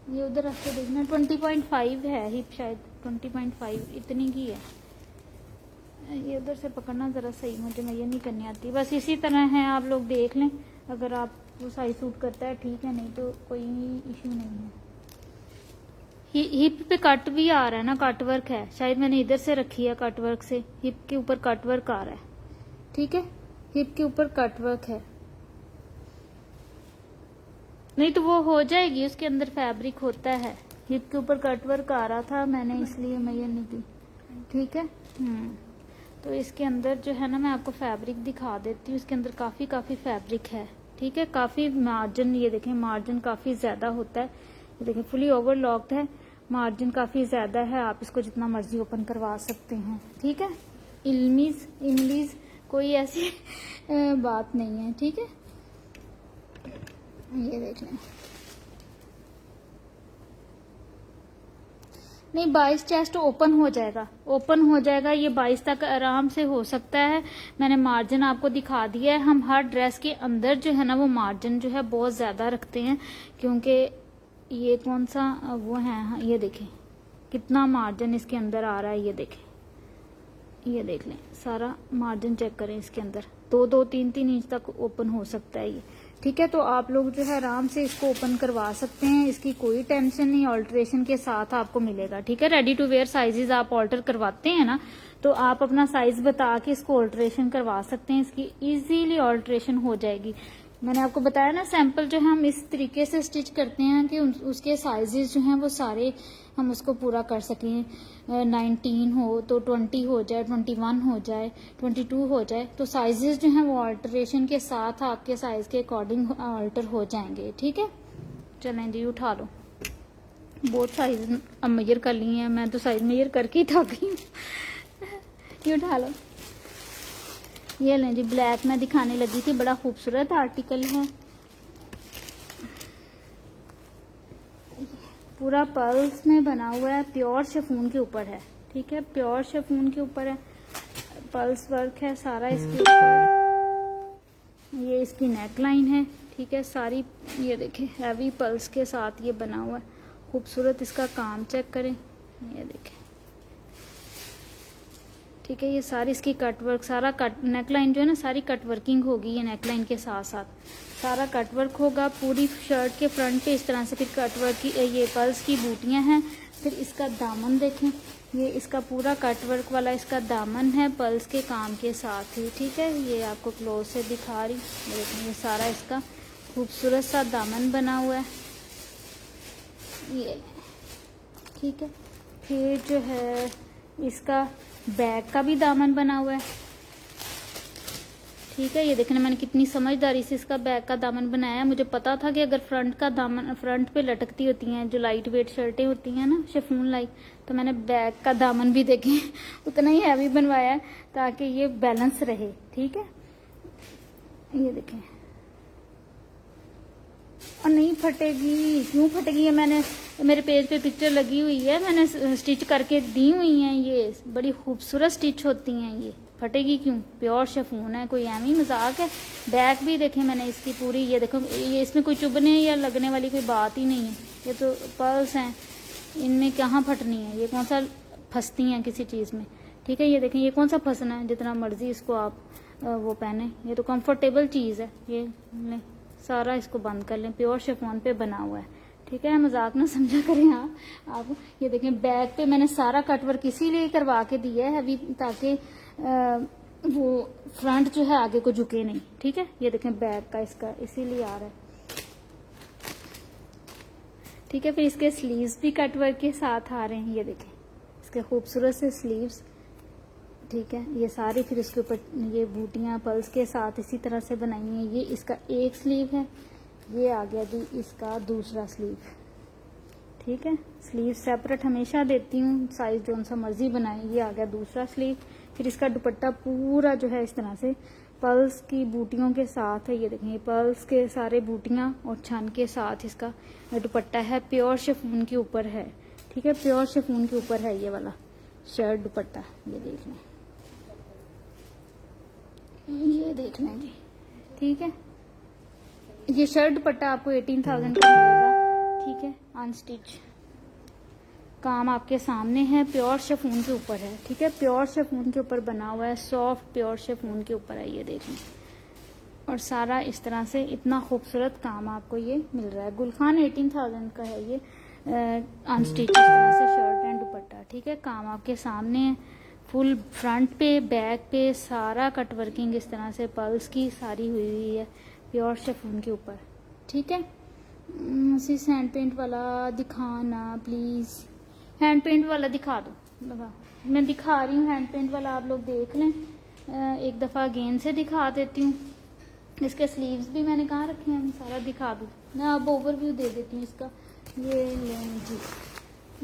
[SPEAKER 1] ये उधर रख के देखना, 20.5 है हिप, शायद 20.5 इतनी की है। ये उधर से पकड़ना ज़रा सही, मुझे मेजर नहीं करनी आती। बस इसी तरह है, आप लोग देख लें, अगर आप वो साइज सूट करता है ठीक है, नहीं तो कोई इश्यू नहीं है। हिप पे कट भी आ रहा है ना, कट वर्क है, शायद मैंने इधर से रखी है कट वर्क से, हिप के ऊपर कट वर्क आ रहा है। ठीक है, हिप के ऊपर कट वर्क है, नहीं तो वो हो जाएगी, उसके अंदर फैब्रिक होता है। हिप के ऊपर कट वर्क आ रहा था, मैंने इसलिए मेजर नहीं की। ठीक है, तो इसके अंदर जो है ना, मैं आपको फैब्रिक दिखा देती हूँ। इसके अंदर काफी फैब्रिक है। ठीक है, काफी मार्जिन, ये देखें मार्जिन काफी ज्यादा होता है। ये देखें फुली ओवरलॉक्ड है, मार्जिन काफी ज्यादा है, आप इसको जितना मर्जी ओपन करवा सकते हैं। ठीक है, इमलीज कोई ऐसी बात नहीं है। ठीक है, ये देख लें। नहीं, 22 चेस्ट ओपन हो जाएगा, ओपन हो जाएगा, ये 22 तक आराम से हो सकता है। मैंने मार्जिन आपको दिखा दिया है। हम हर ड्रेस के अंदर जो है ना वो मार्जिन जो है बहुत ज्यादा रखते हैं, क्योंकि ये कौन सा वो है, ये देखें कितना मार्जिन इसके अंदर आ रहा है। ये देखें, ये देख लें, सारा मार्जिन चेक करें, इसके अंदर 2-2, 3-3 इंच तक ओपन हो सकता है ये। ठीक है, तो आप लोग जो है आराम से इसको ओपन करवा सकते हैं, इसकी कोई टेंशन नहीं, ऑल्ट्रेशन के साथ आपको मिलेगा। ठीक है, रेडी टू वेयर साइजेस आप ऑल्टर करवाते हैं ना, तो आप अपना साइज बता के इसको ऑल्ट्रेशन करवा सकते हैं, इसकी इजीली ऑल्ट्रेशन हो जाएगी। मैंने आपको बताया ना, सैंपल जो है हम इस तरीके से स्टिच करते हैं कि उसके साइजेस जो हैं वो सारे हम उसको पूरा कर सकें। 19 हो तो 20 हो जाए, 21 हो जाए, 22 हो जाए, तो साइजेस जो हैं वो अल्टरेशन के साथ आपके साइज के अकॉर्डिंग अल्टर हो जाएंगे। ठीक है, चलें जी, उठा लो। बहुत साइज अब मेजर कर लिए हैं, मैं तो साइज मेजर करके ही थक गई हूँ। ये उठा लो। ये लें जी, ब्लैक में दिखाने लगी थी, बड़ा खूबसूरत आर्टिकल है, पूरा पर्ल्स में बना हुआ है, प्योर शिफॉन के ऊपर है। ठीक है, प्योर शिफॉन के ऊपर है, पर्ल्स वर्क है सारा इसके ऊपर। ये इसकी नेक लाइन है। ठीक है। सारी ये देखें हैवी पल्स के साथ ये बना हुआ है, खूबसूरत इसका काम चेक करें, ये देखें, ठीक है। ये सारी इसकी कट वर्क, सारा कट नेकलाइन जो है ना सारी कट वर्किंग होगी, ये नेकलाइन के साथ साथ सारा कट वर्क होगा पूरी शर्ट के फ्रंट पे इस तरह से। फिर कट वर्क की ये पर्ल्स की बूटियां हैं। फिर इसका दामन देखें, ये इसका पूरा कट वर्क वाला इसका दामन है पर्ल्स के काम के साथ ही, ठीक है। ये आपको क्लोज से दिखा रही, देखें ये सारा इसका खूबसूरत सा दामन बना हुआ है, ये ठीक है। फिर जो है इसका बैक का भी दामन बना हुआ है, ठीक है। ये देखना मैंने कितनी समझदारी से इसका बैक का दामन बनाया है। मुझे पता था कि अगर फ्रंट का दामन फ्रंट पे लटकती होती हैं जो लाइट वेट शर्टें होती हैं ना शिफॉन लाइक, तो मैंने बैक का दामन भी देखें उतना ही हैवी बनवाया है ताकि ये बैलेंस रहे, ठीक है। ये देखें और नहीं फटेगी, क्यों फटेगी? ये मैंने मेरे पेज पे पिक्चर लगी हुई है, मैंने स्टिच करके दी हुई हैं, ये बड़ी खूबसूरत स्टिच होती हैं, ये फटेगी क्यों? प्योर शिफॉन है, कोई एमी मजाक है। बैक भी देखें मैंने इसकी पूरी, ये देखो ये इसमें कोई चुभने या लगने वाली कोई बात ही नहीं है, ये तो पर्ल्स हैं, इनमें कहाँ फटनी है, ये कौन सा फंसती हैं किसी चीज़ में, ठीक है। ये देखें ये कौन सा फंसना है, जितना मर्जी इसको आप वो पहने, ये तो कंफर्टेबल चीज़ है। ये सारा इसको बंद कर लें, प्योर शिफॉन पे बना हुआ है, ठीक है। मजाक ना समझा करें आप। ये देखें बैक पे मैंने सारा कटवर्क इसीलिए करवा के दिया है अभी, ताकि वो फ्रंट जो है आगे को झुके नहीं, ठीक है। ये देखें बैक का इसका इसीलिए आ रहा है, ठीक है। फिर इसके स्लीव्स भी कटवर्क के साथ आ रहे हैं, ये देखें इसके खूबसूरत से स्लीव्स, ठीक है। ये सारी फिर इसके ऊपर ये बूटियां पर्ल्स के साथ इसी तरह से बनाई हैं। ये इसका एक स्लीव है, ये आ गया जी इसका दूसरा स्लीव, ठीक है। स्लीव सेपरेट हमेशा देती हूँ, साइज जो सा मर्जी बनाए। ये आ गया दूसरा स्लीव। फिर इसका दुपट्टा पूरा जो है इस तरह से पर्ल्स की बूटियों के साथ है, ये देखें पर्ल्स के सारे बूटियां और छन के साथ इसका दुपट्टा है, प्योर शिफॉन के ऊपर है, ठीक है। प्योर शिफॉन के ऊपर है ये वाला शर्ट दुपट्टा, ये देख लें, ये देख लें जी, ठीक है। ये शर्ट दुपट्टा आपको 18,000 का मिलेगा, ठीक है। अनस्टिच काम आपके सामने है, प्योर शिफॉन के ऊपर है, ठीक है। प्योर शिफॉन के ऊपर बना हुआ है, सॉफ्ट प्योर शिफॉन के ऊपर है, ये देख लें। और सारा इस तरह से इतना खूबसूरत काम आपको ये मिल रहा है। गुलखान 18,000 का है ये अनस्टिच इस तरह से शर्ट एंड दुपट्टा, ठीक है। काम आपके सामने है, फुल फ्रंट पे बैक पे सारा कट वर्किंग इस तरह से पर्ल्स की सारी हुई है प्योर शिफॉन के ऊपर, ठीक है। सिर्फ हैंड पेंट वाला दिखाना प्लीज़, हैंड पेंट वाला दिखा दो, लगा मैं दिखा रही हूँ हैंड पेंट वाला, आप लोग देख लें। एक दफ़ा अगेन से दिखा देती हूँ। इसके स्लीव्स भी मैंने कहाँ रखे हैं, मैं सारा दिखा दूँ, मैं अब ओवरव्यू दे देती हूँ इसका। ये लें जी,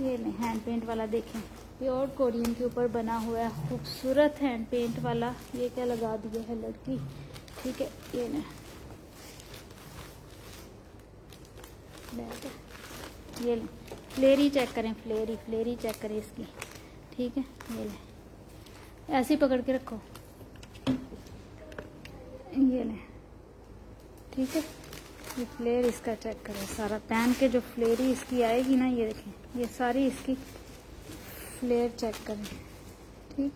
[SPEAKER 1] ये लें हैंड पेंट वाला, देखें प्योर कोरियन के ऊपर बना हुआ है, खूबसूरत हैंड पेंट वाला। ये क्या लगा दिया है लड़की, ठीक है। ये लें ये लें, फ्लेरी चेक करें, फ्लेरी चेक करें इसकी, ठीक है। ये लें ऐसे ही पकड़ के रखो, ये लें, ठीक है। ये फ्लेयर इसका चेक करें, सारा पहन के जो फ्लेरी इसकी आएगी ना, ये देखें ये सारी इसकी फ्लेयर चेक करें, ठीक,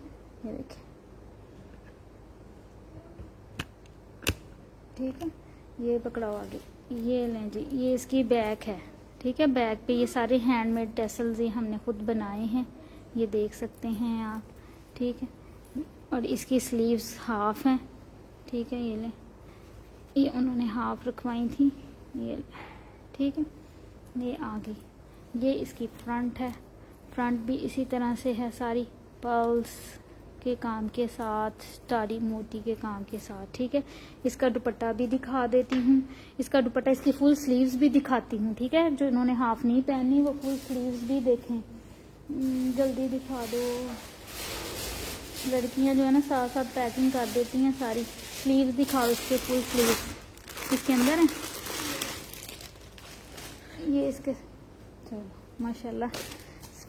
[SPEAKER 1] ये देखें, ठीक है। ये पकड़ाओ आगे, ये लें जी, ये इसकी बैक है, ठीक है। बैक पे ये सारे हैंडमेड टेसल्स ये हमने खुद बनाए हैं, ये देख सकते हैं आप, ठीक है। और इसकी स्लीव्स हाफ हैं, ठीक है। ये लें, ये उन्होंने हाफ रखवाई थी, ये ठीक है। ये आगे, ये इसकी फ्रंट है, फ्रंट भी इसी तरह से है, सारी पर्ल्स के काम के साथ, स्टारी मोती के काम के साथ, ठीक है। इसका दुपट्टा भी दिखा देती हूँ, इसका दुपट्टा इसकी फुल स्लीव्स भी दिखाती हूँ, ठीक है। जो इन्होंने हाफ नहीं पहनी वो फुल स्लीव्स भी देखें, जल्दी दिखा दो। लड़कियां जो है ना साथ साथ पैकिंग कर देती हैं सारी। स्लीव्स दिखाओ इसके, फुल स्लीव्स इसके अंदर है, ये इसके, चलो माशाल्लाह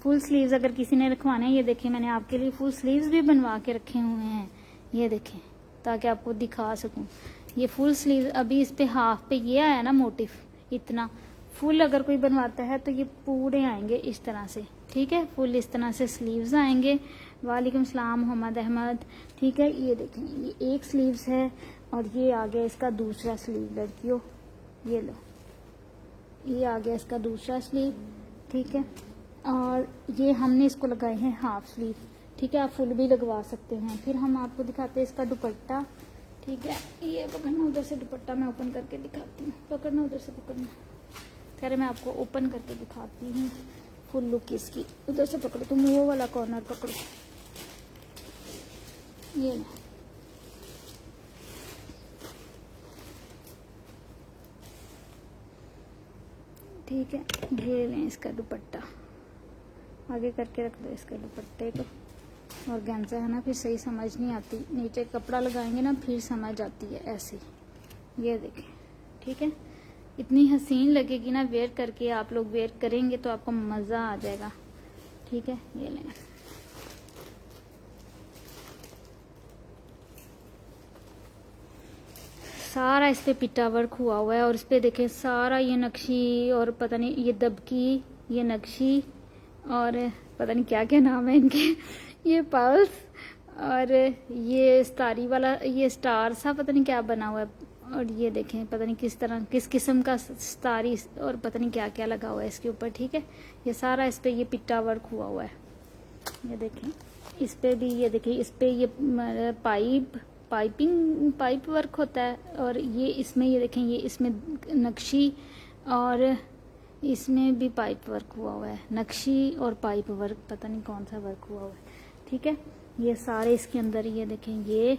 [SPEAKER 1] फुल स्लीव्स अगर किसी ने रखवाना है, ये देखें मैंने आपके लिए फुल स्लीव्स भी बनवा के रखे हुए हैं, ये देखें ताकि आपको दिखा सकूं। ये फुल स्लीव, अभी इस पे हाफ पे ये आया ना मोटिफ, इतना फुल अगर कोई बनवाता है तो ये पूरे आएंगे इस तरह से, ठीक है। फुल इस तरह से स्लीव्स आएंगे। वालेकुम सलाम मोहम्मद अहमद, ठीक है। ये देखें, ये एक स्लीव्स है और ये आ गया इसका दूसरा स्लीव लड़कियों, ये लो, ये आ गया इसका दूसरा स्लीव, ठीक है। और ये हमने इसको लगाए हैं हाफ स्लीव, ठीक है। आप फुल भी लगवा सकते हैं। फिर हम आपको दिखाते हैं इसका दुपट्टा, ठीक है। ये पकड़ना उधर से, दुपट्टा मैं ओपन करके दिखाती हूँ, पकड़ना उधर से, पकड़ना, कह रहे मैं आपको ओपन करके दिखाती हूँ फुल लुक इसकी। उधर से पकड़ो तुम, वो वाला कॉर्नर पकड़ो, ये लो, ठीक है। ये लें इसका दुपट्टा, आगे करके रख दो इसके दुपट्टे को। और गैंजा है ना, फिर सही समझ नहीं आती, नीचे कपड़ा लगाएंगे ना फिर समझ आती है ऐसे। ये देखें, ठीक है। इतनी हसीन लगेगी ना वेयर करके, आप लोग वेयर करेंगे तो आपको मज़ा आ जाएगा, ठीक है। ये लें, सारा इस पे पिट्टा वर्क हुआ हुआ है और इस पे देखें सारा ये नक्शी और पता नहीं ये दबकी, ये नक्शी और पता नहीं क्या क्या नाम है इनके, ये पल्स और ये स्टारी वाला, ये स्टार सा पता नहीं क्या बना हुआ है। और ये देखें पता नहीं किस तरह, किस किस्म का स्टारी और पता नहीं क्या क्या लगा हुआ है इसके ऊपर, ठीक है। ये सारा इस पे ये पिट्टा वर्क हुआ हुआ है। ये देखें इस पे भी, ये देखिए इस पे ये पाइप वर्क होता है। और ये इसमें, ये देखें ये इसमें नक्शी और इसमें भी पाइप वर्क हुआ है, नक्शी और पाइप वर्क, पता नहीं कौन सा वर्क हुआ है, ठीक है। ये सारे इसके अंदर, ये देखें ये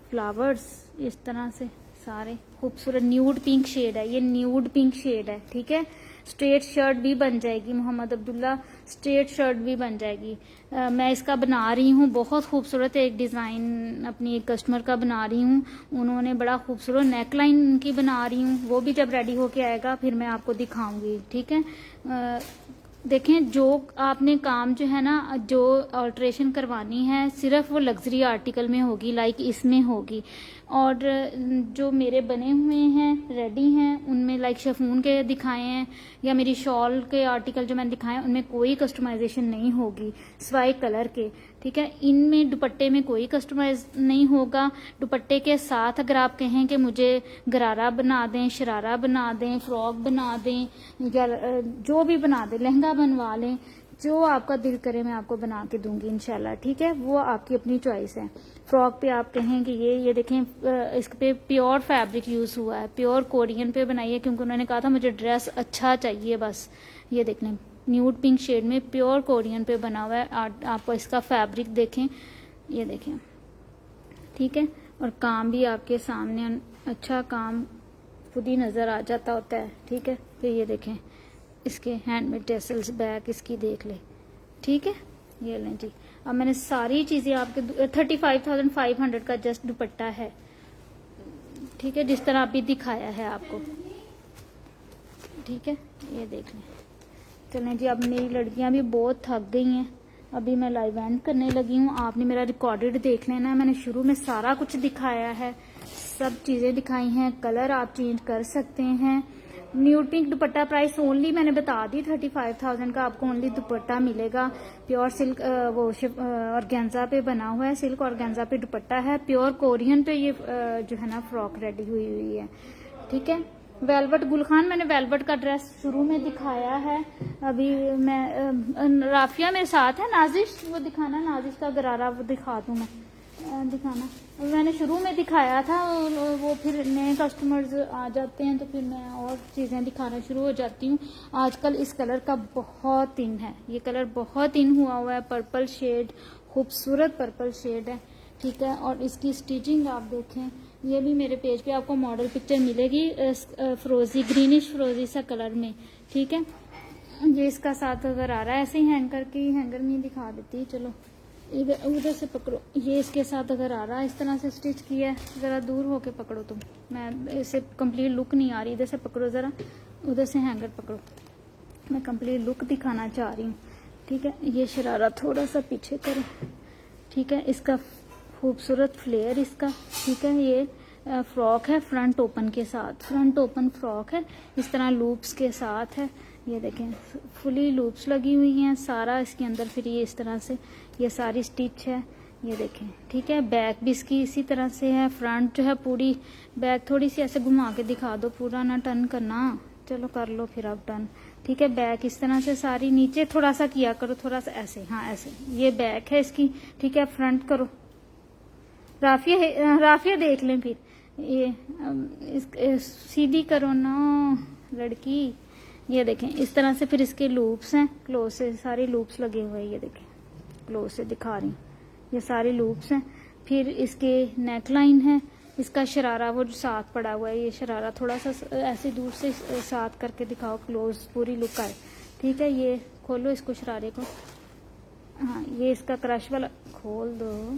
[SPEAKER 1] फ्लावर्स इस तरह से सारे खूबसूरत न्यूड पिंक शेड है, ये न्यूड पिंक शेड है, ठीक है। स्ट्रेट शर्ट भी बन जाएगी मोहम्मद अब्दुल्ला, स्ट्रेट शर्ट भी बन जाएगी। मैं इसका बना रही हूँ, बहुत खूबसूरत एक डिज़ाइन अपनी एक कस्टमर का बना रही हूँ। उन्होंने बड़ा खूबसूरत नेक लाइन की बना रही हूँ, वो भी जब रेडी होके आएगा फिर मैं आपको दिखाऊंगी, ठीक है। देखें जो आपने काम जो है ना, जो ऑल्ट्रेशन करवानी है सिर्फ वो लग्जरी आर्टिकल में होगी, लाइक इसमें होगी। और जो मेरे बने हुए हैं रेडी हैं उनमें लाइक शिफॉन के दिखाए हैं या मेरी शॉल के आर्टिकल जो मैंने दिखाए हैं उनमें कोई कस्टमाइजेशन नहीं होगी सिवाय कलर के, ठीक है। इनमें दुपट्टे में कोई कस्टमाइज नहीं होगा। दुपट्टे के साथ अगर आप कहें कि मुझे गरारा बना दें, शरारा बना दें, फ्रॉक बना दें या जो भी बना दें, लहंगा बनवा लें, जो आपका दिल करे मैं आपको बना के दूंगी इंशाल्लाह, ठीक है। वो आपकी अपनी चॉइस है। फ्रॉक पे आप कहें कि ये देखें इस पे प्योर फैब्रिक यूज़ हुआ है, प्योर कोरियन पे बनाई है क्योंकि उन्होंने कहा था मुझे ड्रेस अच्छा चाहिए बस। ये देख लें न्यूड पिंक शेड में प्योर कोरियन पे बना हुआ है। आप इसका फैब्रिक देखें, ये देखें, ठीक है। और काम भी आपके सामने अच्छा काम खुद ही नज़र आ जाता होता है, ठीक है। फिर ये देखें इसके हैंड में टेसल्स, बैक इसकी देख ले, ठीक है। ये लें जी, अब मैंने सारी चीज़ें आपके 35,500 का जस्ट दुपट्टा है, ठीक है, जिस तरह अभी दिखाया है आपको, ठीक है। ये देख लें। चलें जी, अब मेरी लड़कियां भी बहुत थक गई हैं, अभी मैं लाइव एंड करने लगी हूँ। आपने मेरा रिकॉर्डेड देख लेना, मैंने शुरू में सारा कुछ दिखाया है, सब चीज़ें दिखाई हैं। कलर आप चेंज कर सकते हैं। न्यूड पिंक दुपट्टा प्राइस ओनली मैंने बता दी 35,000 का आपको ओनली दुपट्टा मिलेगा। प्योर सिल्क ऑर्गेन्जा पे बना हुआ है, सिल्क ऑर्गेन्जा पे दुपट्टा है। प्योर कोरियन पे ये जो है ना फ्रॉक रेडी हुई है, ठीक है। वेलवेट गुलखान, मैंने वेलवेट का ड्रेस शुरू में दिखाया है। अभी मैं राफिया मेरे साथ है, नाजिश वो दिखाना, नाजिश का गरारा वो दिखा दूँ मैं, दिखाना। मैंने शुरू में दिखाया था, वो फिर नए कस्टमर्स आ जाते हैं तो फिर मैं और चीज़ें दिखाना शुरू हो जाती हूँ। आजकल इस कलर का बहुत इन है, ये कलर बहुत इन हुआ है, पर्पल शेड, खूबसूरत पर्पल शेड है, ठीक है। और इसकी स्टिचिंग आप देखें, ये भी मेरे पेज पे आपको मॉडल पिक्चर मिलेगी फ्रोजी, ग्रीनिश फ्रोजी सा कलर में, ठीक है। ये इसका साथ अगर आ रहा है ऐसे ही हैंगर में दिखा देती, चलो उधर से पकड़ो। ये इसके साथ अगर आ रहा है इस तरह से स्टिच किया है, ज़रा दूर होके पकड़ो तुम, मैं इसे कंप्लीट लुक नहीं आ रही, इधर से पकड़ो ज़रा, उधर से हैंगर पकड़ो, मैं कंप्लीट लुक दिखाना चाह रही हूँ, ठीक है। ये शरारा थोड़ा सा पीछे करो, ठीक है। इसका खूबसूरत फ्लेयर इसका, ठीक है। ये फ्रॉक है फ्रंट ओपन के साथ, फ्रंट ओपन फ्रॉक है, इस तरह लूप्स के साथ है। ये देखें फुली लूप्स लगी हुई हैं, सारा इसके अंदर फिर ये इस तरह से ये सारी स्टिच है, ये देखें ठीक है। बैक भी इसकी इसी तरह से है, फ्रंट जो है पूरी, बैक थोड़ी सी ऐसे घुमा के दिखा दो, पूरा ना टर्न करना, चलो कर लो फिर आप टर्न, ठीक है। बैक इस तरह से सारी, नीचे थोड़ा सा किया करो, थोड़ा सा ऐसे, हाँ ऐसे, ये बैक है इसकी, ठीक है। फ्रंट करो, राफिया देख लें फिर, ये सीधी करो ना लड़की, ये देखें इस तरह से। फिर इसके लूप्स हैं, क्लोज से सारे लूप्स लगे हुए हैं, ये देखें क्लोज से दिखा रही हूँ, ये सारे लूप्स हैं। फिर इसके नेक लाइन है, इसका शरारा वो जो साथ पड़ा हुआ है, ये शरारा थोड़ा सा ऐसे दूर से साथ करके दिखाओ, क्लोज पूरी लुक आए, ठीक है। ये खोलो इसको शरारे को, हाँ ये इसका क्रश वाला खोल दो,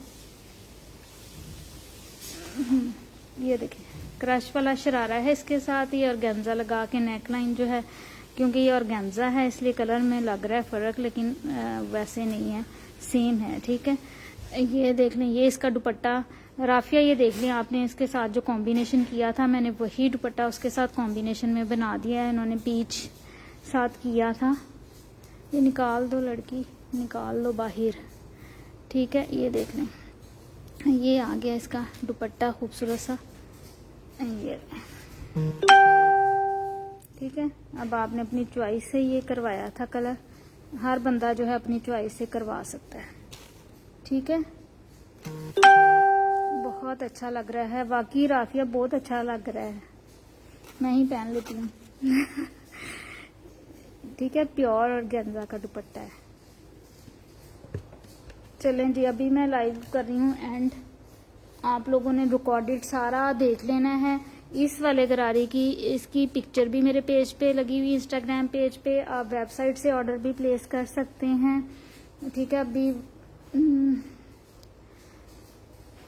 [SPEAKER 1] ये देखें क्रश वाला शरारा है इसके साथ, ये ऑर्गेन्जा लगा के नेक लाइन जो है, क्योंकि ये ऑर्गेन्जा है इसलिए कलर में लग रहा है फर्क, लेकिन वैसे नहीं है, सेम है, ठीक है। ये देख लें, ये इसका दुपट्टा, राफिया ये देख लें आपने इसके साथ जो कॉम्बिनेशन किया था, मैंने वही दुपट्टा उसके साथ कॉम्बिनेशन में बना दिया है, इन्होंने पीच साथ किया था। ये निकाल दो लड़की, निकाल लो बाहर, ठीक है। ये देख लें, ये आ गया इसका दुपट्टा खूबसूरत सा, ये ठीक है। अब आपने अपनी चॉइस से ये करवाया था कलर, हर बंदा जो है अपनी चॉइस से करवा सकता है, ठीक है। बहुत अच्छा लग रहा है वाकई राफिया, बहुत अच्छा लग रहा है, मैं ही पहन लेती हूँ ठीक है। प्योर और गेंजा का दुपट्टा है। चलें जी, अभी मैं लाइव कर रही हूँ एंड आप लोगों ने रिकॉर्डेड सारा देख लेना है। इस वाले गरारे की, इसकी पिक्चर भी मेरे पेज पे लगी हुई, इंस्टाग्राम पेज पे, आप वेबसाइट से ऑर्डर भी प्लेस कर सकते हैं, ठीक है। अभी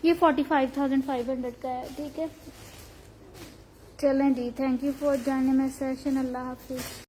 [SPEAKER 1] ये 45,500 का है, ठीक है। चलें जी, thank you for joining my session, अल्लाह हाफिज।